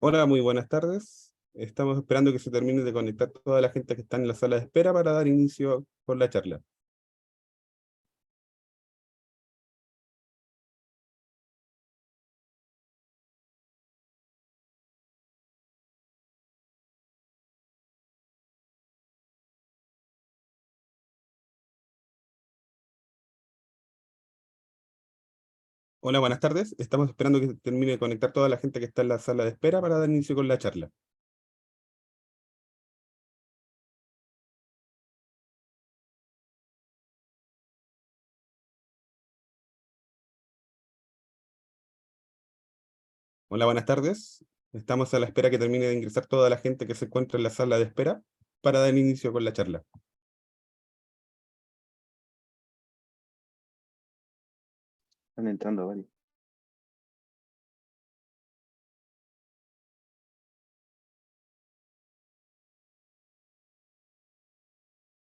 Hola, muy buenas tardes. Estamos esperando que se termine de conectar toda la gente que está en la sala de espera para dar inicio con la charla. Hola, buenas tardes. Estamos esperando que se termine de conectar toda la gente que está en la sala de espera para dar inicio con la charla. Hola, buenas tardes. Estamos a la espera que termine de ingresar toda la gente que se encuentra en la sala de espera para dar inicio con la charla. Están entrando varios.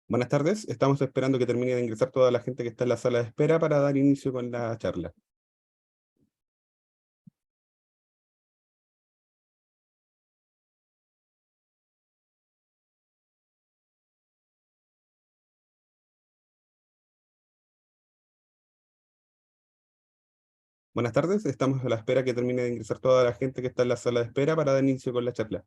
Buenas tardes. Estamos esperando que termine de ingresar toda la gente que está en la sala de espera para dar inicio con la charla. Buenas tardes. Estamos a la espera que termine de ingresar toda la gente que está en la sala de espera para dar inicio con la charla.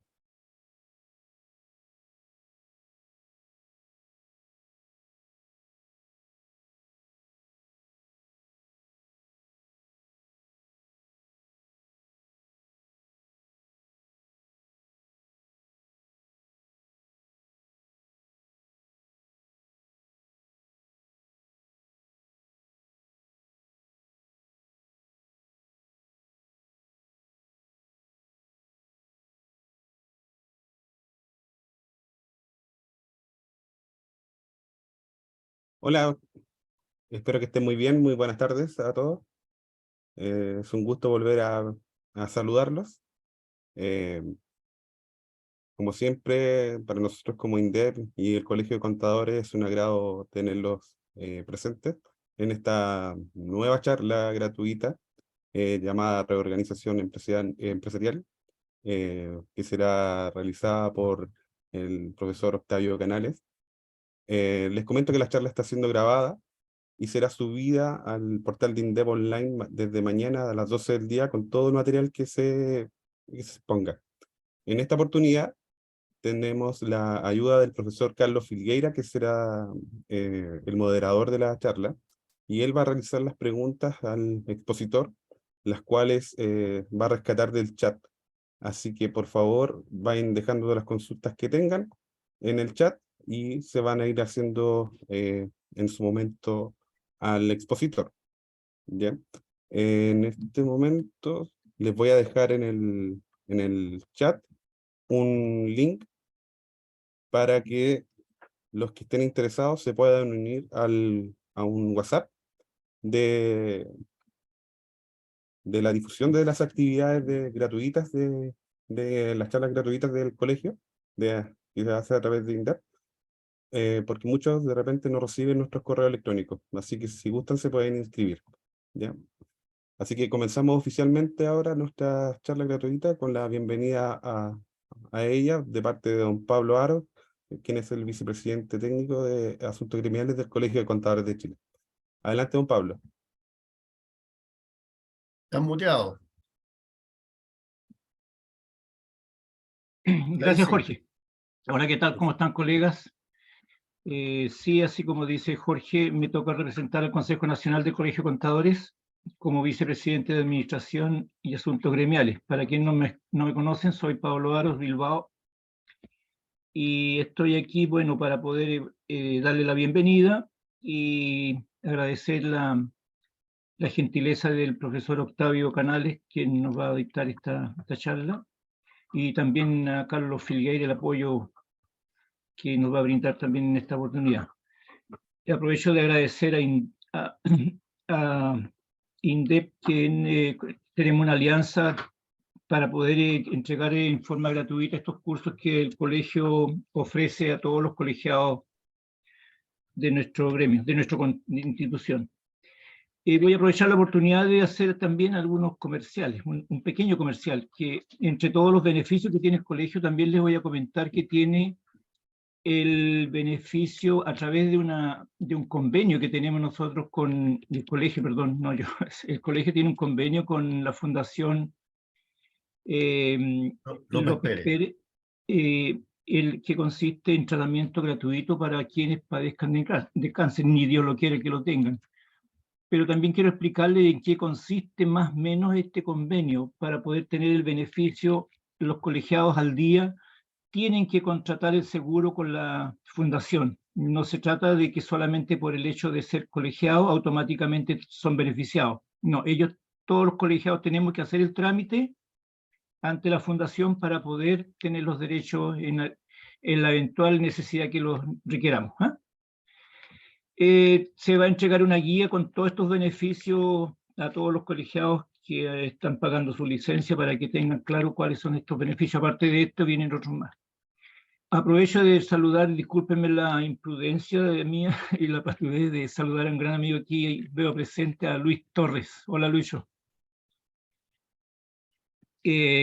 Hola, espero que estén muy bien. Muy buenas tardes a todos. Es un gusto volver a saludarlos. Eh, Como siempre, para nosotros como INDEP y el Colegio de Contadores es un agrado tenerlos presentes en esta nueva charla gratuita llamada Reorganización Empresarial, que será realizada por el profesor Octavio Canales. Les comento que la charla está siendo grabada y será subida al portal de INDEP Online desde mañana a las 12 del día con todo el material que se ponga. En esta oportunidad tenemos la ayuda del profesor Carlos Filgueira, que será el moderador de la charla, y él va a realizar las preguntas al expositor, las cuales va a rescatar del chat. Así que por favor vayan dejando las consultas que tengan en el chat y se van a ir haciendo en su momento al expositor. ¿Bien? En este momento les voy a dejar en el chat un link para que los que estén interesados se puedan unir a un WhatsApp de, de la difusión de las actividades gratuitas de las charlas gratuitas del colegio, que se hace a través de INDEP, porque muchos de repente no reciben nuestros correos electrónicos, así que si gustan se pueden inscribir, ¿ya? Así que comenzamos oficialmente ahora nuestra charla gratuita con la bienvenida a ella de parte de don Pablo Aro, quien es el vicepresidente técnico de Asuntos Gremiales del Colegio de Contadores de Chile. Adelante, don Pablo. Están muteados. Gracias, Jorge. Hola, ¿qué tal? ¿Cómo Perfecto. están, colegas? Sí, así como dice Jorge, me toca representar al Consejo Nacional del Colegio de Contadores como vicepresidente de Administración y Asuntos Gremiales. Para quienes no me conocen, soy Pablo Aros Bilbao y estoy aquí, bueno, para poder darle la bienvenida y agradecer la gentileza del profesor Octavio Canales, quien nos va a dictar esta charla, y también a Carlos Filgueira el apoyo que nos va a brindar también en esta oportunidad. Y aprovecho de agradecer a INDEP que tenemos una alianza para poder entregar en forma gratuita estos cursos que el colegio ofrece a todos los colegiados de nuestro gremio, de nuestra institución. Voy a aprovechar la oportunidad de hacer también algunos comerciales, un pequeño comercial, que entre todos los beneficios que tiene el colegio, también les voy a comentar que tiene el beneficio a través de un convenio que tenemos nosotros con el colegio, perdón, no yo, el colegio tiene un convenio con la Fundación López López Pérez. Pérez, el que consiste en tratamiento gratuito para quienes padezcan de cáncer, ni Dios lo quiere que lo tengan. Pero también quiero explicarle en qué consiste más o menos este convenio. Para poder tener el beneficio, los colegiados al día tienen que contratar el seguro con la fundación. No se trata de que solamente por el hecho de ser colegiados automáticamente son beneficiados. No, ellos, todos los colegiados tenemos que hacer el trámite ante la fundación para poder tener los derechos en la eventual necesidad que los requeramos. Se va a entregar una guía con todos estos beneficios a todos los colegiados que están pagando su licencia para que tengan claro cuáles son estos beneficios. Aparte de esto, vienen otros más. Aprovecho de saludar, discúlpenme la imprudencia de mía y la patudez de saludar a un gran amigo aquí. Veo presente a Luis Torres. Hola, Luiso.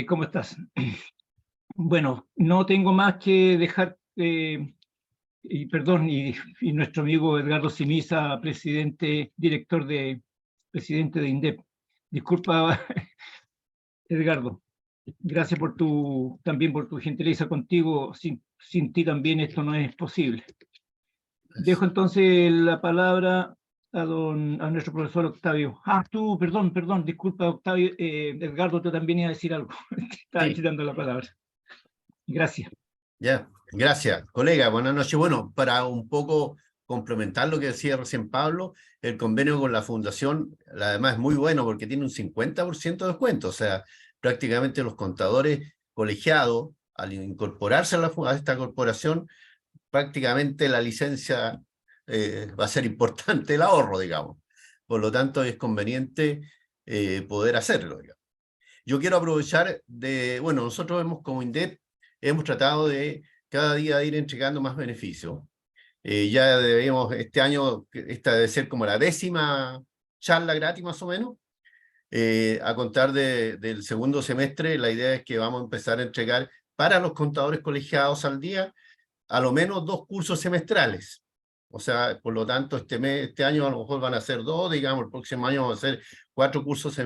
¿Cómo estás? Bueno, no tengo más que dejar, y perdón, y nuestro amigo Edgardo Simiza, presidente de INDEP. Disculpa, Edgardo. Gracias también por tu gentileza contigo. Sin ti también esto no es posible. Dejo entonces la palabra a nuestro profesor Octavio. Perdón, disculpa, Octavio. Edgardo, tú también ibas a decir algo. Te estaba Sí. quitando la palabra. Gracias. Ya, gracias, colega. Buenas noches. Bueno, para un poco complementar lo que decía recién Pablo, el convenio con la Fundación, además es muy bueno porque tiene un 50% de descuento. O sea, prácticamente los contadores colegiados, al incorporarse a esta corporación, prácticamente la licencia va a ser importante el ahorro, digamos. Por lo tanto, es conveniente poder hacerlo, digamos. Yo quiero aprovechar bueno, nosotros como INDEP hemos tratado de cada día ir entregando más beneficios. Ya debemos, este año, esta debe ser como la 10ª charla gratis más o menos. A contar del segundo semestre, la idea es que vamos a empezar a entregar para los contadores colegiados al día a lo menos 2 cursos semestrales. O sea, por lo tanto, este año a lo mejor van a ser 2, digamos, el próximo año van a ser 4 cursos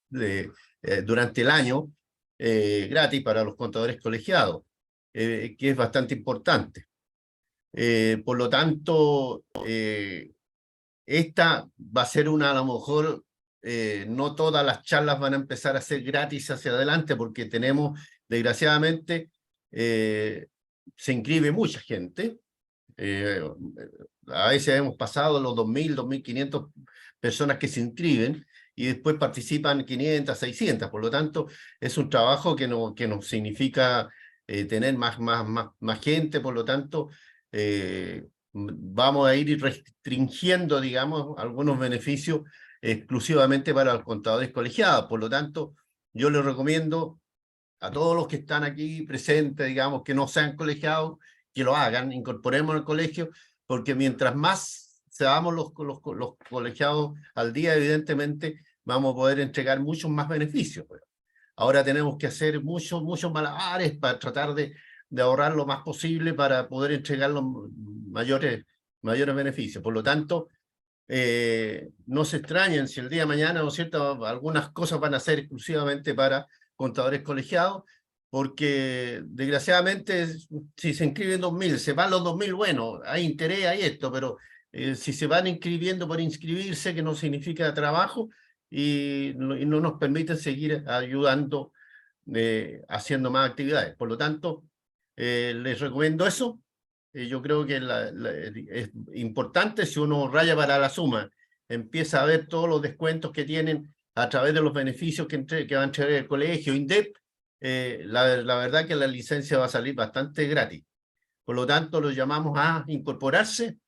durante el año gratis para los contadores colegiados, que es bastante importante. Por lo tanto, esta va a ser a lo mejor, no todas las charlas van a empezar a ser gratis hacia adelante, porque tenemos, desgraciadamente, se inscribe mucha gente. A veces hemos pasado los 2.000, 2.500 personas que se inscriben y después participan 500, 600. Por lo tanto, es un trabajo que nos significa tener más gente. Por lo tanto, vamos a ir restringiendo, digamos, algunos beneficios exclusivamente para los contadores colegiados. Por lo tanto, yo les recomiendo a todos los que están aquí presentes, digamos, que no sean colegiados, que lo hagan, incorporemos al colegio, porque mientras más seamos los colegiados al día, evidentemente, vamos a poder entregar muchos más beneficios. Ahora tenemos que hacer muchos malabares para tratar de ahorrar lo más posible para poder entregar los mayores beneficios. Por lo tanto, no se extrañen si el día de mañana, ¿no es cierto?, algunas cosas van a ser exclusivamente para contadores colegiados, porque desgraciadamente si se inscriben 2.000, se van los 2.000, bueno, hay interés, hay esto, pero si se van inscribiendo por inscribirse, que no significa trabajo, y no nos permiten seguir ayudando, haciendo más actividades. Por lo tanto, les recomiendo eso. Yo creo que es importante, si uno raya para la suma, empieza a ver todos los descuentos que tienen a través de los beneficios que va a entregar el colegio, INDEP, la verdad que la licencia va a salir bastante gratis. Por lo tanto, los llamamos a incorporarse.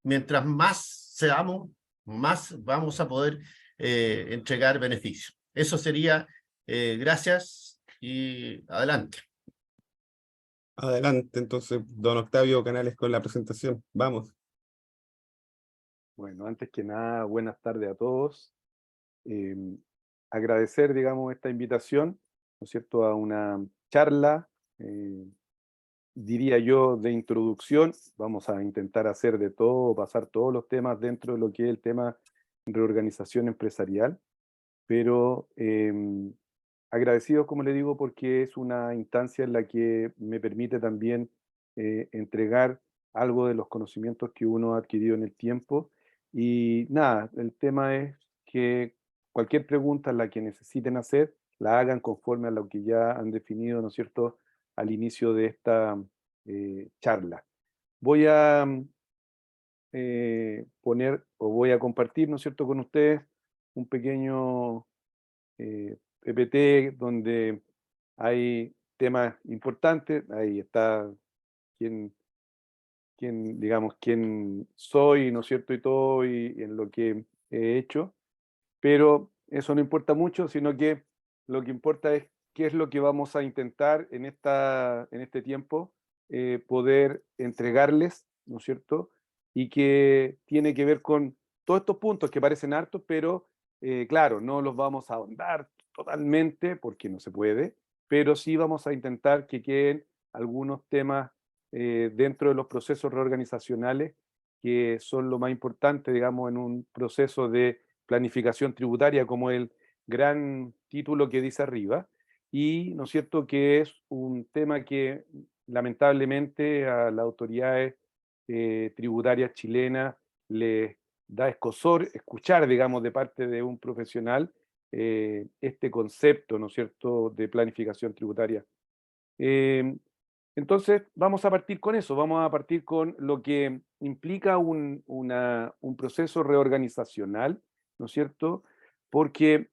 Mientras más seamos, más vamos a poder entregar beneficios. Eso sería, gracias y adelante. Adelante, entonces, don Octavio Canales con la presentación. Vamos. Bueno, antes que nada, buenas tardes a todos. Agradecer, digamos, esta invitación, ¿no es cierto?, a una charla, diría yo, de introducción. Vamos a intentar hacer de todo, pasar todos los temas dentro de lo que es el tema reorganización empresarial, pero agradecidos, como le digo, porque es una instancia en la que me permite también entregar algo de los conocimientos que uno ha adquirido en el tiempo. Y nada, el tema es que cualquier pregunta la que necesiten hacer, la hagan conforme a lo que ya han definido, ¿no es cierto?, al inicio de esta charla. Voy a poner o voy a compartir, ¿no es cierto?, con ustedes un pequeño PPT donde hay temas importantes. Ahí está digamos, quién soy, ¿no es cierto?, y todo, y en lo que he hecho. Pero eso no importa mucho, sino que lo que importa es qué es lo que vamos a intentar en este tiempo poder entregarles, ¿no es cierto? Y que tiene que ver con todos estos puntos que parecen hartos, pero claro, no los vamos a ahondar totalmente porque no se puede, pero sí vamos a intentar que queden algunos temas dentro de los procesos reorganizacionales que son lo más importante, digamos, en un proceso de planificación tributaria, como el gran título que dice arriba, y ¿no es cierto?, que es un tema que lamentablemente a las autoridades tributarias chilenas les da escozor escuchar, digamos, de parte de un profesional este concepto, ¿no es cierto?, de planificación tributaria. Entonces, vamos a partir con eso, vamos a partir con lo que implica un proceso reorganizacional, ¿no es cierto? Porque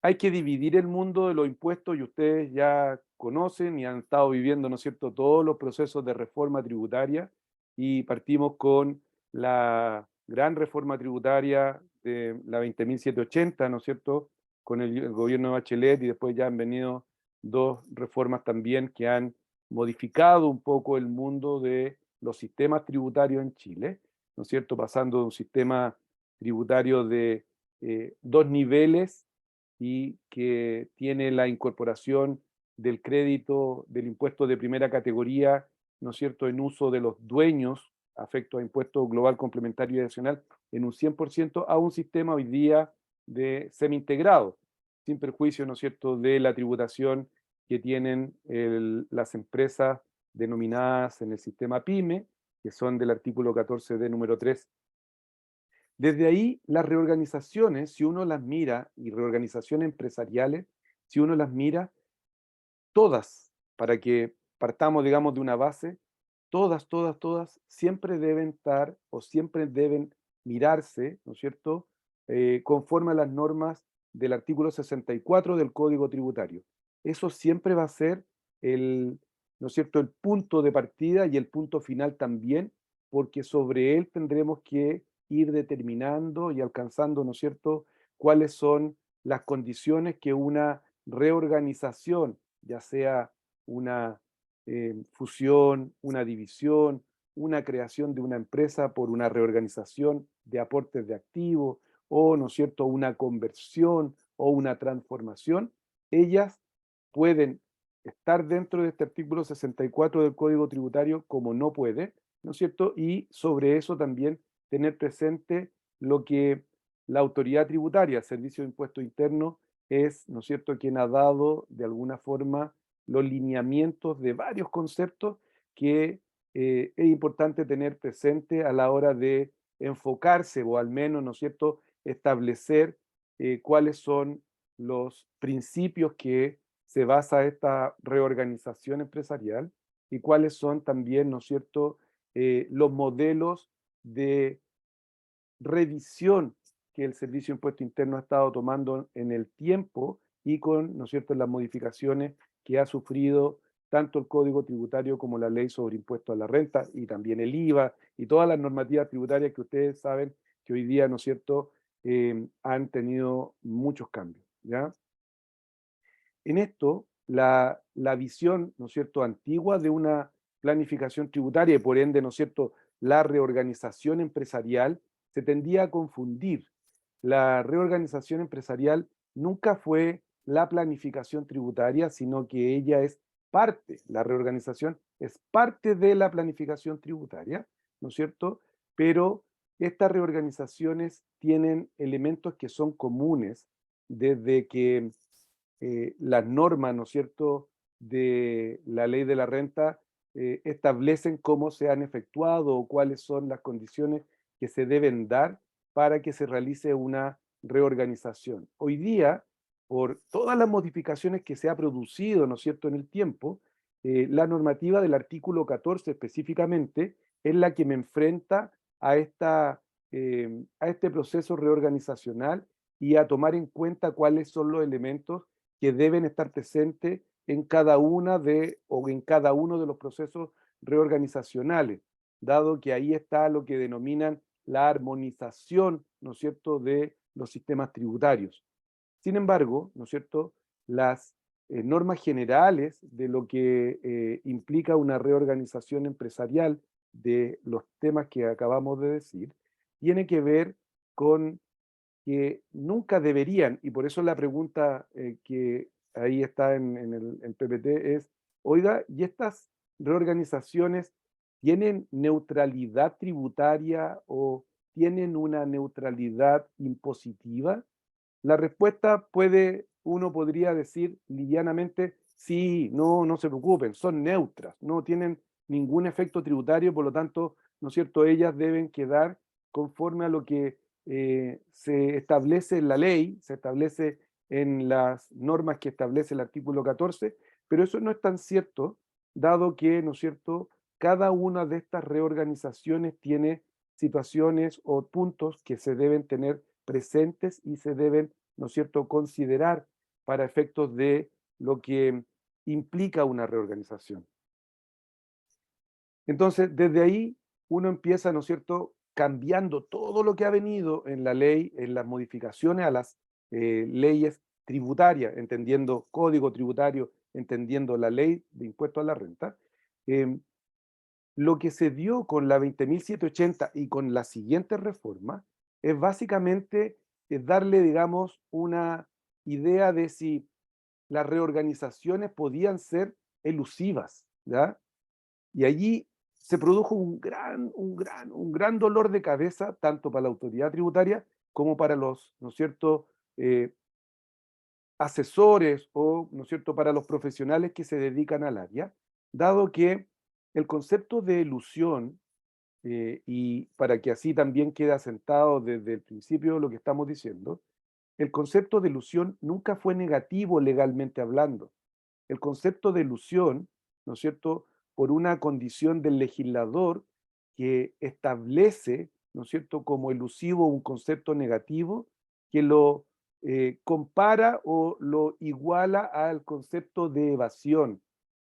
hay que dividir el mundo de los impuestos y ustedes ya conocen y han estado viviendo, ¿no es cierto?, todos los procesos de reforma tributaria y partimos con la gran reforma tributaria de la 20.780, ¿no es cierto?, con el gobierno de Bachelet y después ya han venido dos reformas también que han modificado un poco el mundo de los sistemas tributarios en Chile, ¿no es cierto?, pasando de un sistema tributario de dos niveles y que tiene la incorporación del crédito del impuesto de primera categoría, ¿no es cierto?, en uso de los dueños, afecto a impuesto global complementario y adicional, en un 100% a un sistema hoy día de semi-integrado, sin perjuicio, ¿no es cierto?, de la tributación que tienen las empresas denominadas en el sistema PYME, que son del artículo 14D número 3. Desde ahí, las reorganizaciones, si uno las mira, y reorganizaciones empresariales, si uno las mira, todas, para que partamos, digamos, de una base, todas, siempre deben estar o siempre deben mirarse, ¿no es cierto?, conforme a las normas del artículo 64 del Código Tributario. Eso siempre va a ser ¿no es cierto?, el punto de partida y el punto final también, porque sobre él tendremos que ir determinando y alcanzando, ¿no es cierto?, cuáles son las condiciones que una reorganización, ya sea una fusión, una división, una creación de una empresa por una reorganización de aportes de activos o, ¿no es cierto?, una conversión o una transformación, ellas pueden estar dentro de este artículo 64 del Código Tributario como no puede, ¿no es cierto? Y sobre eso también tener presente lo que la autoridad tributaria, el Servicio de Impuesto Interno, es, ¿no es cierto?, quien ha dado de alguna forma los lineamientos de varios conceptos que es importante tener presente a la hora de enfocarse o al menos, ¿no es cierto?, establecer cuáles son los principios que se basa esta reorganización empresarial y cuáles son también, ¿no es cierto?, los modelos de revisión que el Servicio de Impuesto Interno ha estado tomando en el tiempo y con, ¿no es cierto?, las modificaciones que ha sufrido tanto el Código Tributario como la Ley sobre Impuesto a la Renta y también el IVA y todas las normativas tributarias que ustedes saben que hoy día, ¿no es cierto?, han tenido muchos cambios, ¿ya? En esto, la visión, ¿no es cierto?, antigua de una planificación tributaria y por ende, ¿no es cierto?, la reorganización empresarial se tendía a confundir. La reorganización empresarial nunca fue la planificación tributaria, sino que ella es parte, la reorganización es parte de la planificación tributaria, ¿no es cierto? Pero estas reorganizaciones tienen elementos que son comunes desde que las normas, ¿no es cierto?, de la ley de la renta establecen cómo se han efectuado o cuáles son las condiciones que se deben dar para que se realice una reorganización. Hoy día, por todas las modificaciones que se ha producido, ¿no es cierto?, en el tiempo, la normativa del artículo 14 específicamente es la que me enfrenta a este proceso reorganizacional y a tomar en cuenta cuáles son los elementos que deben estar presentes en cada una o en cada uno de los procesos reorganizacionales, dado que ahí está lo que denominan la armonización, ¿no es cierto?, de los sistemas tributarios. Sin embargo, ¿no es cierto?, las normas generales de lo que implica una reorganización empresarial de los temas que acabamos de decir, tiene que ver con que nunca deberían, y por eso la pregunta que ahí está en el PPT es, oiga, ¿y estas reorganizaciones tienen neutralidad tributaria o tienen una neutralidad impositiva? La respuesta uno podría decir livianamente, sí, no se preocupen, son neutras, no tienen ningún efecto tributario, por lo tanto, ¿no es cierto?, ellas deben quedar conforme a lo que se establece en la ley, se establece en las normas que establece el artículo 14, pero eso no es tan cierto, dado que, ¿no es cierto?, cada una de estas reorganizaciones tiene situaciones o puntos que se deben tener presentes y se deben, ¿no es cierto?, considerar para efectos de lo que implica una reorganización. Entonces, desde ahí uno empieza, ¿no es cierto?, cambiando todo lo que ha venido en la ley, en las modificaciones a las leyes tributarias, entendiendo código tributario, entendiendo la ley de impuesto a la renta. Lo que se dio con la 20.780 y con la siguiente reforma es básicamente darle, digamos, una idea de si las reorganizaciones podían ser elusivas, ¿ya? Y allí se produjo un gran dolor de cabeza, tanto para la autoridad tributaria como para los, ¿no es cierto?, asesores o, ¿no es cierto?, para los profesionales que se dedican al área, dado que el concepto de elusión, y para que así también quede asentado desde el principio lo que estamos diciendo, el concepto de elusión nunca fue negativo legalmente hablando. El concepto de elusión, ¿no es cierto?, por una condición del legislador que establece, ¿no es cierto?, como elusivo un concepto negativo que lo compara o lo iguala al concepto de evasión.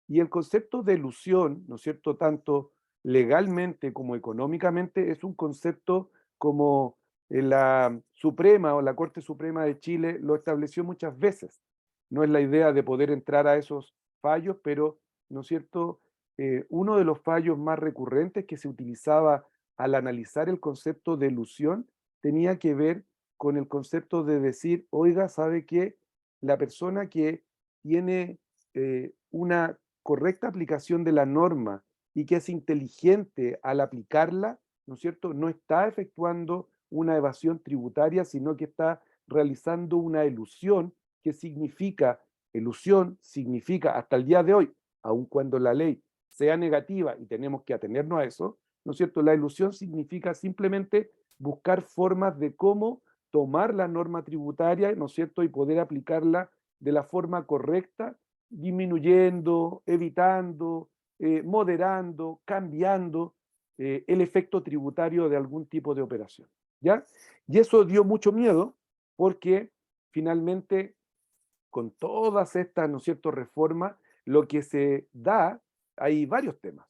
Y el concepto de elusión, ¿no es cierto?, tanto legalmente como económicamente, es un concepto como la Suprema o la Corte Suprema de Chile lo estableció muchas veces. No es la idea de poder entrar a esos fallos, pero, ¿no es cierto?, uno de los fallos más recurrentes que se utilizaba al analizar el concepto de elusión tenía que ver con el concepto de decir, oiga, ¿sabe qué? La persona que tiene una correcta aplicación de la norma y que es inteligente al aplicarla, ¿no es cierto?, no está efectuando una evasión tributaria, sino que está realizando una elusión, que significa, elusión significa hasta el día de hoy, aun cuando la ley sea negativa y tenemos que atenernos a eso, ¿no es cierto?, la elusión significa simplemente buscar formas de cómo tomar la norma tributaria, ¿no es cierto?, y poder aplicarla de la forma correcta, disminuyendo, evitando, moderando, cambiando el efecto tributario de algún tipo de operación, ¿ya? Y eso dio mucho miedo porque finalmente con todas estas, ¿no es cierto?, reformas, lo que se da, hay varios temas.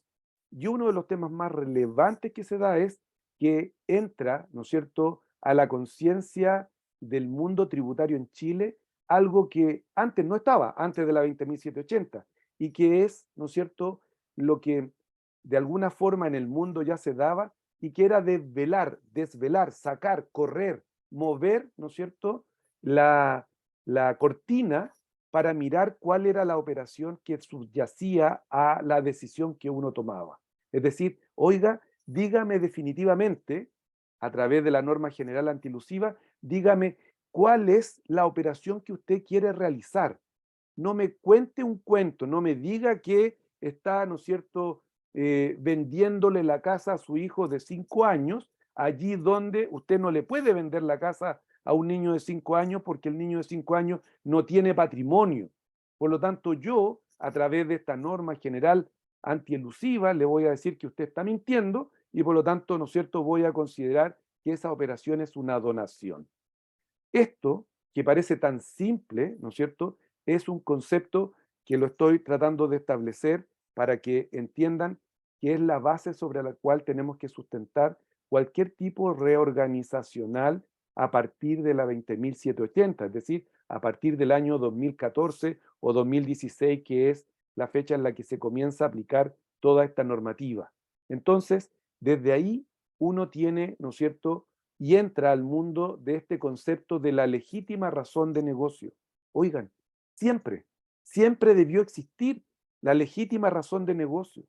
Y uno de los temas más relevantes que se da es que entra, ¿no es cierto?, a la conciencia del mundo tributario en Chile, algo que antes no estaba, antes de la 20.780, y que es, ¿no es cierto?, lo que de alguna forma en el mundo ya se daba y que era desvelar, sacar, correr, mover, ¿no es cierto?, la cortina para mirar cuál era la operación que subyacía a la decisión que uno tomaba. Es decir, oiga, dígame definitivamente, a través de la norma general antielusiva, dígame cuál es la operación que usted quiere realizar. No me cuente un cuento, no me diga que está, ¿no es cierto?, vendiéndole la casa a su hijo de 5 años, allí donde usted no le puede vender la casa a un niño de 5 años porque el niño de 5 años no tiene patrimonio. Por lo tanto, yo, a través de esta norma general antielusiva, le voy a decir que usted está mintiendo y por lo tanto, ¿no es cierto?, voy a considerar que esa operación es una donación. Esto, que parece tan simple, ¿no es cierto?, es un concepto que lo estoy tratando de establecer para que entiendan que es la base sobre la cual tenemos que sustentar cualquier tipo reorganizacional a partir de la 20.780, es decir, a partir del año 2014 o 2016, que es la fecha en la que se comienza a aplicar toda esta normativa. Entonces, desde ahí uno tiene, ¿no es cierto?, y entra al mundo de este concepto de la legítima razón de negocio. Oigan, siempre debió existir la legítima razón de negocio.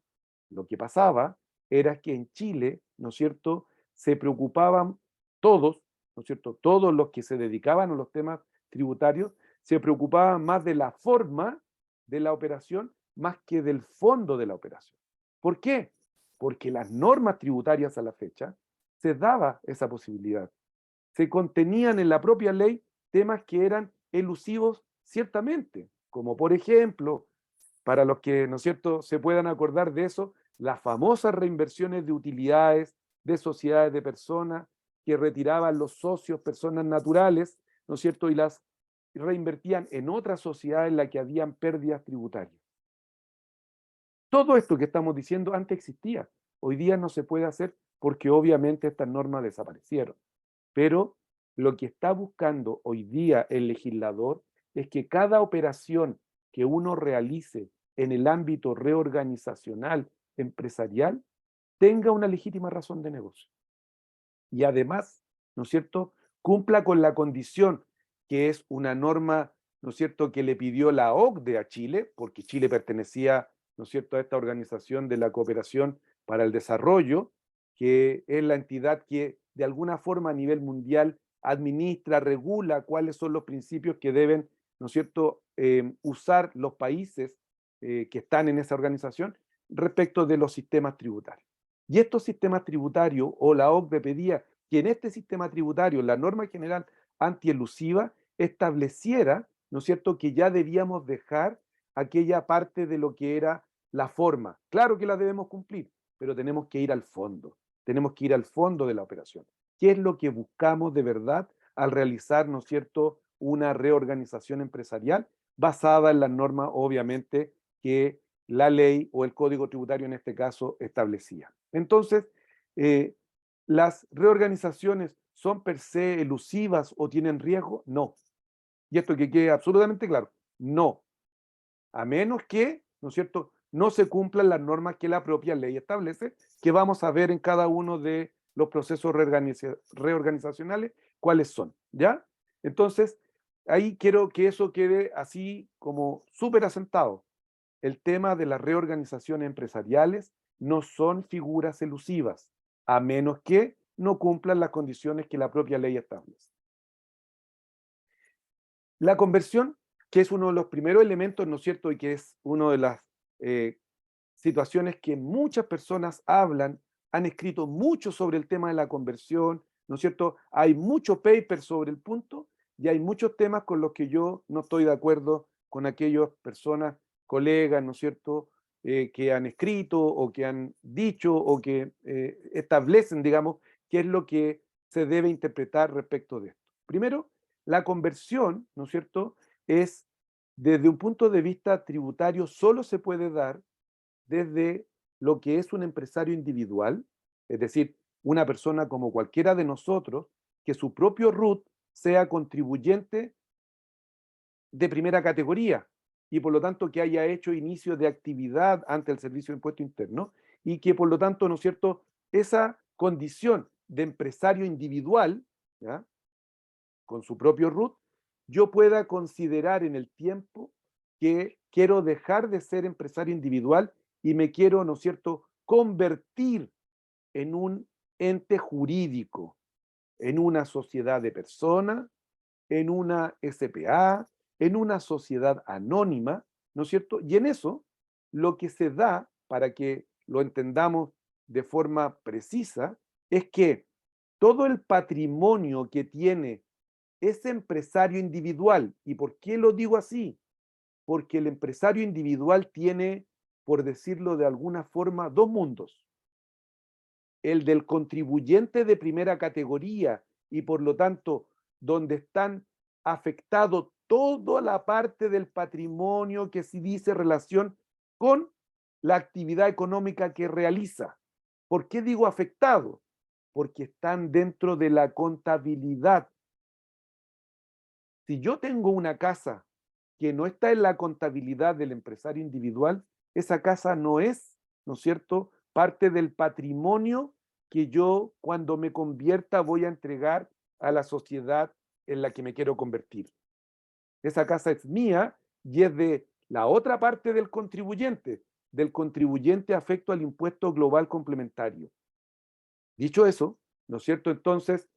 Lo que pasaba era que en Chile, ¿no es cierto?, se preocupaban todos, ¿no es cierto?, todos los que se dedicaban a los temas tributarios, se preocupaban más de la forma de la operación más que del fondo de la operación. ¿Por qué? Porque las normas tributarias a la fecha se daba esa posibilidad. Se contenían en la propia ley temas que eran elusivos ciertamente, como por ejemplo, para los que, ¿no es cierto?, se puedan acordar de eso, las famosas reinversiones de utilidades de sociedades de personas que retiraban los socios, personas naturales, ¿no es cierto?, y las reinvertían en otra sociedad en la que habían pérdidas tributarias. Todo esto que estamos diciendo antes existía. Hoy día no se puede hacer porque obviamente estas normas desaparecieron. Pero lo que está buscando hoy día el legislador es que cada operación que uno realice en el ámbito reorganizacional empresarial tenga una legítima razón de negocio. Y además, ¿no es cierto?, cumpla con la condición que es una norma, ¿no es cierto?, que le pidió la OCDE a Chile, porque Chile pertenecía, ¿no es cierto?, a esta organización de la cooperación para el desarrollo, que es la entidad que de alguna forma a nivel mundial administra, regula cuáles son los principios que deben, ¿no es cierto?, usar los países que están en esa organización respecto de los sistemas tributarios. Y estos sistemas tributarios, o la OCDE pedía que en este sistema tributario, la norma general antielusiva, estableciera, ¿no es cierto?, que ya debíamos dejar aquella parte de lo que era la forma. Claro que la debemos cumplir, pero tenemos que ir al fondo. Tenemos que ir al fondo de la operación. ¿Qué es lo que buscamos de verdad al realizar, ¿no es cierto?, una reorganización empresarial basada en las normas, obviamente, que la ley o el código tributario en este caso establecía? Entonces, ¿las reorganizaciones son per se elusivas o tienen riesgo? No. Y esto que quede absolutamente claro, no. A menos que, ¿no es cierto?, no se cumplan las normas que la propia ley establece, que vamos a ver en cada uno de los procesos reorganizacionales cuáles son, ¿ya? Entonces, ahí quiero que eso quede así como súper asentado. El tema de las reorganizaciones empresariales no son figuras elusivas, a menos que no cumplan las condiciones que la propia ley establece. La conversión, que es uno de los primeros elementos, ¿no es cierto?, y que es una de las situaciones que muchas personas hablan, han escrito mucho sobre el tema de la conversión, ¿no es cierto? Hay mucho paper sobre el punto y hay muchos temas con los que yo no estoy de acuerdo con aquellas personas, colegas, ¿no es cierto?, que han escrito o que han dicho o que establecen, digamos, qué es lo que se debe interpretar respecto de esto. Primero, la conversión, ¿no es cierto?, es desde un punto de vista tributario, solo se puede dar desde lo que es un empresario individual, es decir, una persona como cualquiera de nosotros, que su propio RUT sea contribuyente de primera categoría y por lo tanto que haya hecho inicio de actividad ante el Servicio de Impuesto Interno y que por lo tanto, ¿no es cierto?, esa condición de empresario individual, ¿ya?, con su propio RUT, yo pueda considerar en el tiempo que quiero dejar de ser empresario individual y me quiero, ¿no es cierto?, convertir en un ente jurídico, en una sociedad de personas, en una SPA, en una sociedad anónima, ¿no es cierto? Y en eso, lo que se da, para que lo entendamos de forma precisa, es que todo el patrimonio que tiene ese empresario individual, ¿y por qué lo digo así? Porque el empresario individual tiene, por decirlo de alguna forma, dos mundos. El del contribuyente de primera categoría y por lo tanto donde están afectados toda la parte del patrimonio que sí dice relación con la actividad económica que realiza. ¿Por qué digo afectado? Porque están dentro de la contabilidad. Si yo tengo una casa que no está en la contabilidad del empresario individual, esa casa no es, ¿no es cierto?, parte del patrimonio que yo cuando me convierta voy a entregar a la sociedad en la que me quiero convertir. Esa casa es mía y es de la otra parte del contribuyente afecto al impuesto global complementario. Dicho eso, ¿no es cierto? Entonces,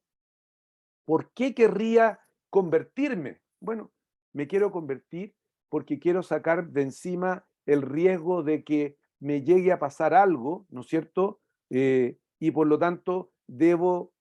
¿por qué querría convertirme? Bueno, me quiero convertir porque quiero sacar de encima el riesgo de que me llegue a pasar algo, ¿no es cierto? Y por lo tanto debo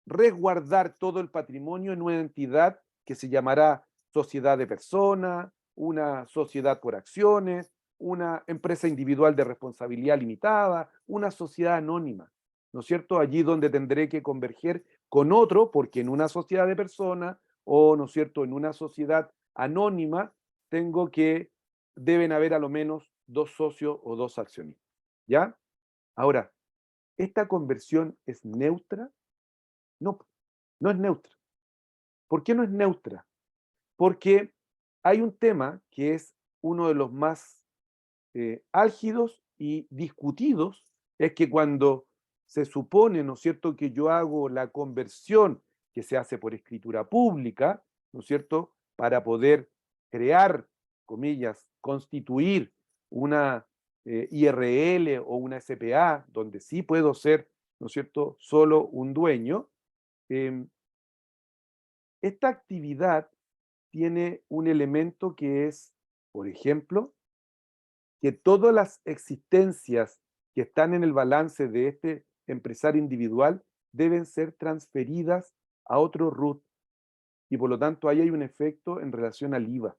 resguardar todo el patrimonio en una entidad que se llamará sociedad de personas, una sociedad por acciones, una empresa individual de responsabilidad limitada, una sociedad anónima, ¿no es cierto? Allí donde tendré que converger con otro, porque en una sociedad de personas o, ¿no es cierto?, en una sociedad anónima, deben haber a lo menos dos socios o dos accionistas, ¿ya? Ahora, ¿esta conversión es neutra? No, no es neutra. ¿Por qué no es neutra? Porque hay un tema que es uno de los más álgidos y discutidos, es que cuando se supone, ¿no es cierto?, que yo hago la conversión que se hace por escritura pública, ¿no es cierto?, para poder crear, comillas, constituir una IRL o una SPA, donde sí puedo ser, ¿no es cierto?, solo un dueño. Esta actividad tiene un elemento que es, por ejemplo, que todas las existencias que están en el balance de este empresario individual deben ser transferidas a otro RUT y por lo tanto ahí hay un efecto en relación al IVA,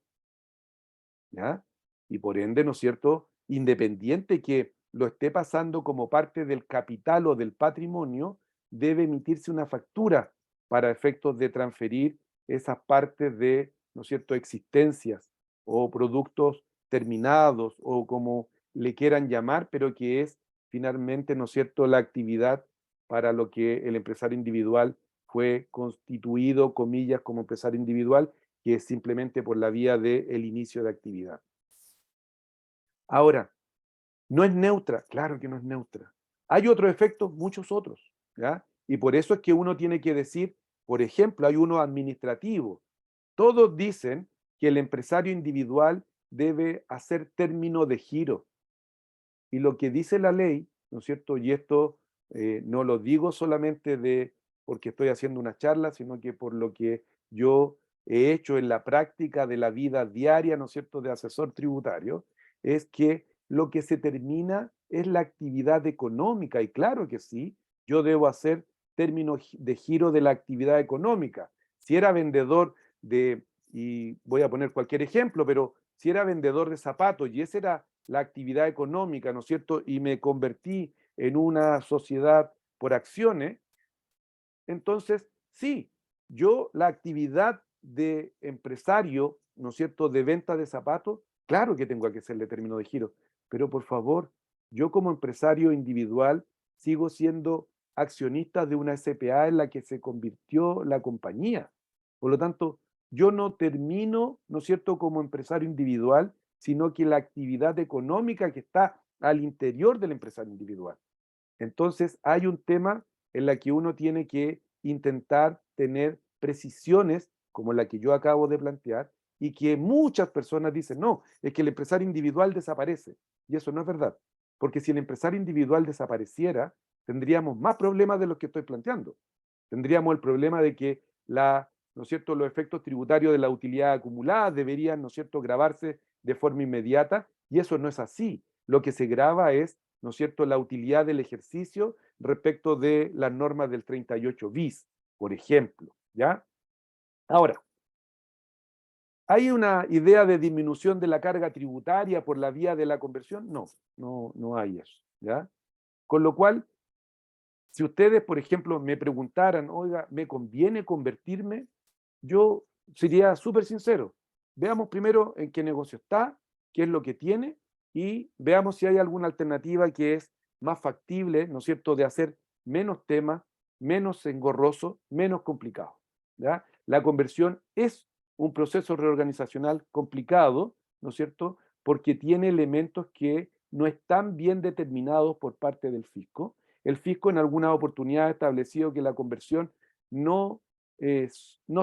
¿ya? Y por ende, ¿no es cierto?, independiente que lo esté pasando como parte del capital o del patrimonio, debe emitirse una factura para efectos de transferir esas partes de, ¿no es cierto?, existencias o productos terminados o como le quieran llamar, pero que es finalmente, ¿no es cierto?, la actividad para lo que el empresario individual fue constituido, comillas, como empresario individual, que es simplemente por la vía del inicio de actividad. Ahora, ¿no es neutra? Claro que no es neutra. Hay otros efectos, muchos otros, ¿ya? Y por eso es que uno tiene que decir, por ejemplo, hay uno administrativo. Todos dicen que el empresario individual debe hacer término de giro. Y lo que dice la ley, ¿no es cierto? Y esto no lo digo solamente porque estoy haciendo una charla, sino que por lo que yo he hecho en la práctica de la vida diaria, ¿no es cierto?, de asesor tributario, es que lo que se termina es la actividad económica. Y claro que sí, yo debo hacer término de giro de la actividad económica. Si era vendedor y voy a poner cualquier ejemplo, pero si era vendedor de zapatos y esa era la actividad económica, ¿no es cierto?, y me convertí en una sociedad por acciones, entonces sí, yo la actividad de empresario, ¿no es cierto?, de venta de zapatos, claro que tengo que hacerle término de giro, pero por favor, yo como empresario individual sigo siendo accionista de una SPA en la que se convirtió la compañía. Por lo tanto, yo no termino, ¿no es cierto?, como empresario individual, sino que la actividad económica que está al interior del empresario individual. Entonces hay un tema en la que uno tiene que intentar tener precisiones como la que yo acabo de plantear y que muchas personas dicen, no, es que el empresario individual desaparece. Y eso no es verdad, porque si el empresario individual desapareciera, tendríamos más problemas de los que estoy planteando. Tendríamos el problema de que ¿no es cierto?, los efectos tributarios de la utilidad acumulada deberían, ¿no es cierto?, grabarse de forma inmediata, y eso no es así. Lo que se graba es, ¿no es cierto?, la utilidad del ejercicio respecto de las normas del 38 bis, por ejemplo, ¿ya? Ahora, ¿hay una idea de disminución de la carga tributaria por la vía de la conversión? No, no hay eso, ¿ya? Con lo cual, si ustedes, por ejemplo, me preguntaran, oiga, ¿me conviene convertirme? Yo sería súper sincero. Veamos primero en qué negocio está, qué es lo que tiene, y veamos si hay alguna alternativa que es más factible, ¿no es cierto?, de hacer menos temas, menos engorroso, menos complicado, ¿ya? La conversión es un proceso reorganizacional complicado, ¿no es cierto?, porque tiene elementos que no están bien determinados por parte del fisco. El fisco en alguna oportunidad ha establecido que la conversión no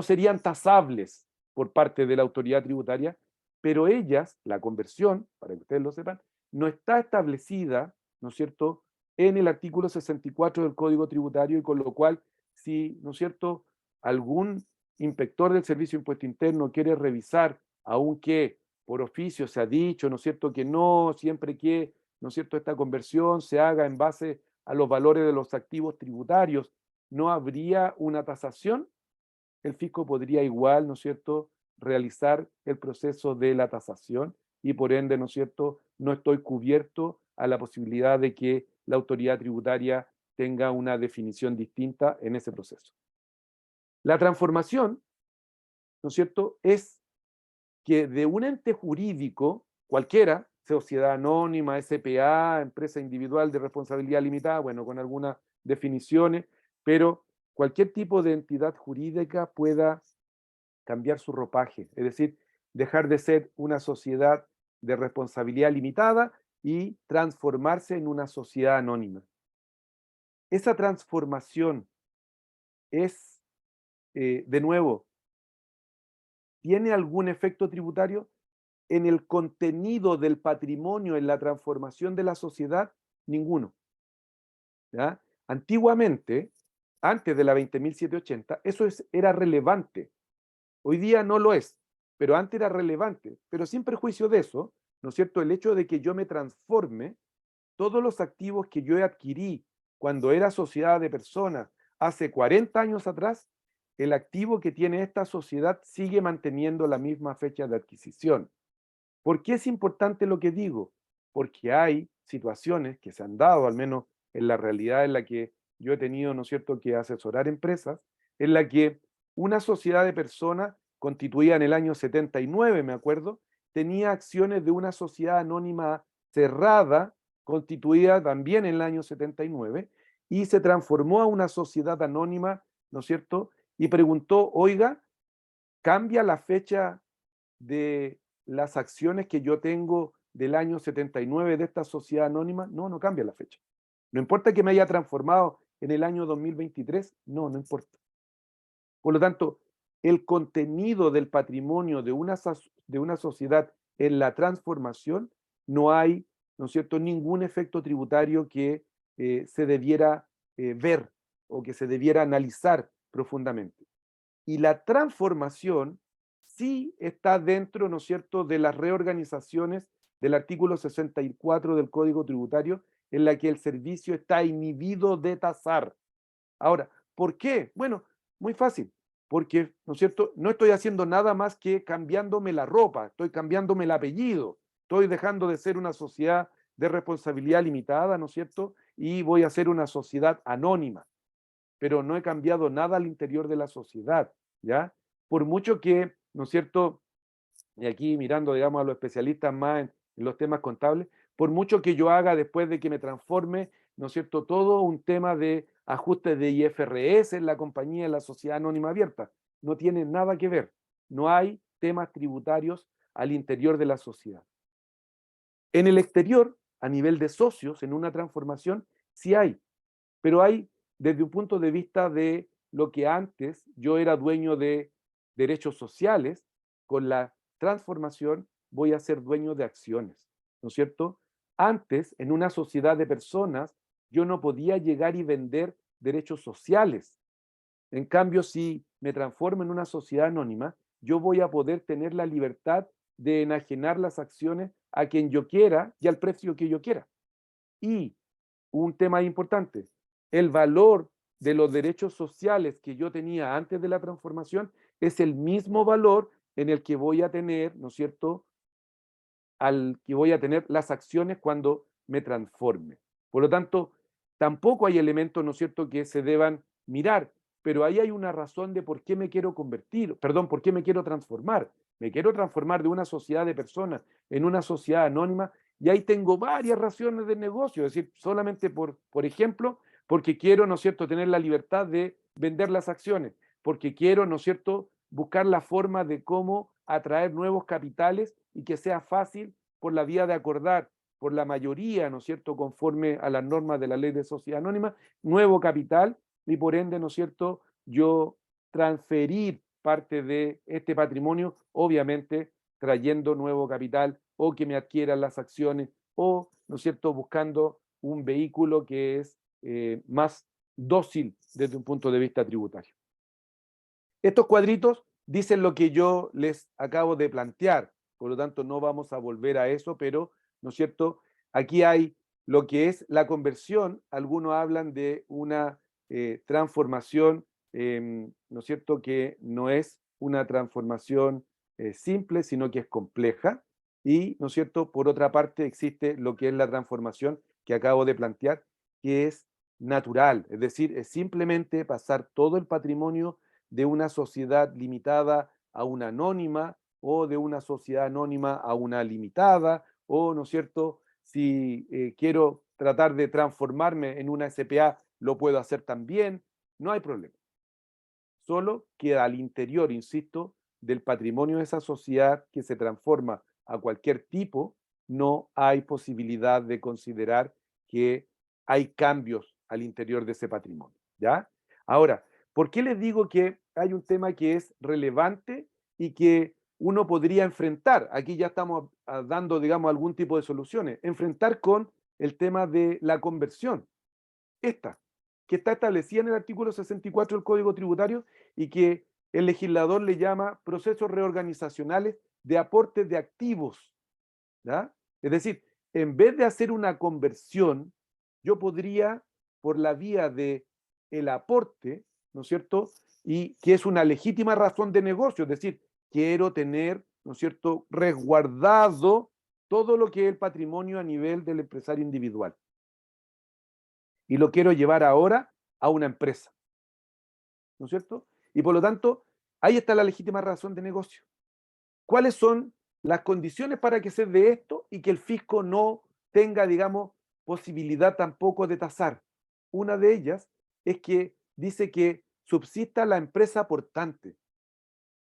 serían tasables por parte de la autoridad tributaria, pero ellas, la conversión, para que ustedes lo sepan, no está establecida, ¿no es cierto?, en el artículo 64 del Código Tributario, y con lo cual, si, ¿no es cierto?, algún inspector del Servicio de Impuesto Interno quiere revisar, aunque por oficio se ha dicho, ¿no es cierto?, que no, siempre que, ¿no es cierto?, esta conversión se haga en base a los valores de los activos tributarios, no habría una tasación, el fisco podría igual, ¿no es cierto?, realizar el proceso de la tasación y por ende, ¿no es cierto?, no estoy cubierto a la posibilidad de que la autoridad tributaria tenga una definición distinta en ese proceso. La transformación, ¿no es cierto?, es que de un ente jurídico, cualquiera, sociedad anónima, SPA, empresa individual de responsabilidad limitada, bueno, con algunas definiciones, pero cualquier tipo de entidad jurídica pueda cambiar su ropaje, es decir, dejar de ser una sociedad de responsabilidad limitada y transformarse en una sociedad anónima. Esa transformación es, de nuevo, ¿tiene algún efecto tributario? En el contenido del patrimonio, en la transformación de la sociedad, ninguno, ¿ya? Antiguamente, antes de la 20.780, eso era relevante. Hoy día no lo es, pero antes era relevante. Pero sin perjuicio de eso, ¿no es cierto?, el hecho de que yo me transforme, todos los activos que yo adquirí cuando era sociedad de personas hace 40 años atrás, el activo que tiene esta sociedad sigue manteniendo la misma fecha de adquisición. ¿Por qué es importante lo que digo? Porque hay situaciones que se han dado, al menos en la realidad en la que yo he tenido, ¿no es cierto?, que asesorar empresas, en la que una sociedad de personas constituida en el año 79, me acuerdo, tenía acciones de una sociedad anónima cerrada, constituida también en el año 79, y se transformó a una sociedad anónima, ¿no es cierto?, y preguntó, oiga, ¿cambia la fecha de las acciones que yo tengo del año 79 de esta sociedad anónima? No, no cambia la fecha. No importa que me haya transformado en el año 2023, no importa. Por lo tanto, el contenido del patrimonio de una sociedad en la transformación, no hay, ¿no es cierto?, ningún efecto tributario que se debiera ver o que se debiera analizar profundamente. Y la transformación sí está dentro, ¿no es cierto?, de las reorganizaciones del artículo 64 del Código Tributario, en la que el servicio está inhibido de tasar. Ahora, ¿por qué? Bueno, muy fácil, porque, ¿no es cierto?, no estoy haciendo nada más que cambiándome la ropa, estoy cambiándome el apellido, estoy dejando de ser una sociedad de responsabilidad limitada, ¿no es cierto?, y voy a ser una sociedad anónima, pero no he cambiado nada al interior de la sociedad, ¿ya? Por mucho que, ¿no es cierto?, y aquí mirando, digamos, a los especialistas más en los temas contables, por mucho que yo haga después de que me transforme, ¿no es cierto?, todo un tema de ajuste de IFRS en la compañía, en la sociedad anónima abierta, no tiene nada que ver, no hay temas tributarios al interior de la sociedad. En el exterior, a nivel de socios, en una transformación, sí hay, pero hay desde un punto de vista de lo que antes yo era dueño de derechos sociales, con la transformación voy a ser dueño de acciones, ¿no es cierto? Antes, en una sociedad de personas, yo no podía llegar y vender derechos sociales. En cambio, si me transformo en una sociedad anónima, yo voy a poder tener la libertad de enajenar las acciones a quien yo quiera y al precio que yo quiera. Y un tema importante, el valor de los derechos sociales que yo tenía antes de la transformación es el mismo valor en el que voy a tener, ¿no es cierto?, al que voy a tener las acciones cuando me transforme. Por lo tanto, tampoco hay elementos, ¿no es cierto?, que se deban mirar, pero ahí hay una razón de por qué me quiero convertir, perdón, por qué me quiero transformar. Me quiero transformar de una sociedad de personas en una sociedad anónima, y ahí tengo varias razones de negocio, es decir, solamente por ejemplo, porque quiero, ¿no es cierto?, tener la libertad de vender las acciones, porque quiero, ¿no es cierto?, buscar la forma de cómo atraer nuevos capitales y que sea fácil por la vía de acordar por la mayoría, ¿no es cierto?, conforme a las normas de la ley de sociedad anónima, nuevo capital y por ende, ¿no es cierto?, yo transferir parte de este patrimonio, obviamente trayendo nuevo capital o que me adquieran las acciones o, ¿no es cierto?, buscando un vehículo que es más dócil desde un punto de vista tributario. Estos cuadritos dicen lo que yo les acabo de plantear, por lo tanto no vamos a volver a eso, pero, ¿no es cierto?, aquí hay lo que es la conversión. Algunos hablan de una transformación, ¿no es cierto?, que no es una transformación simple, sino que es compleja. Y, ¿no es cierto?, por otra parte existe lo que es la transformación que acabo de plantear, que es natural, es decir, es simplemente pasar todo el patrimonio de una sociedad limitada a una anónima, o de una sociedad anónima a una limitada, o, ¿no es cierto?, si quiero tratar de transformarme en una SPA, lo puedo hacer también, no hay problema. Solo que al interior, insisto, del patrimonio de esa sociedad que se transforma a cualquier tipo, no hay posibilidad de considerar que hay cambios al interior de ese patrimonio, ¿ya? Ahora, ¿por qué les digo que hay un tema que es relevante y que uno podría enfrentar? Aquí ya estamos dando, digamos, algún tipo de soluciones. Enfrentar con el tema de la conversión. Esta, que está establecida en el artículo 64 del Código Tributario y que el legislador le llama procesos reorganizacionales de aportes de activos, ¿ya? Es decir, en vez de hacer una conversión, yo podría, por la vía de el aporte, ¿no es cierto?, y que es una legítima razón de negocio, es decir, quiero tener, ¿no es cierto?, resguardado todo lo que es el patrimonio a nivel del empresario individual. Y lo quiero llevar ahora a una empresa, ¿no es cierto? Y por lo tanto, ahí está la legítima razón de negocio. ¿Cuáles son las condiciones para que se dé esto y que el fisco no tenga, digamos, posibilidad tampoco de tasar? Una de ellas es que dice que subsista la empresa aportante.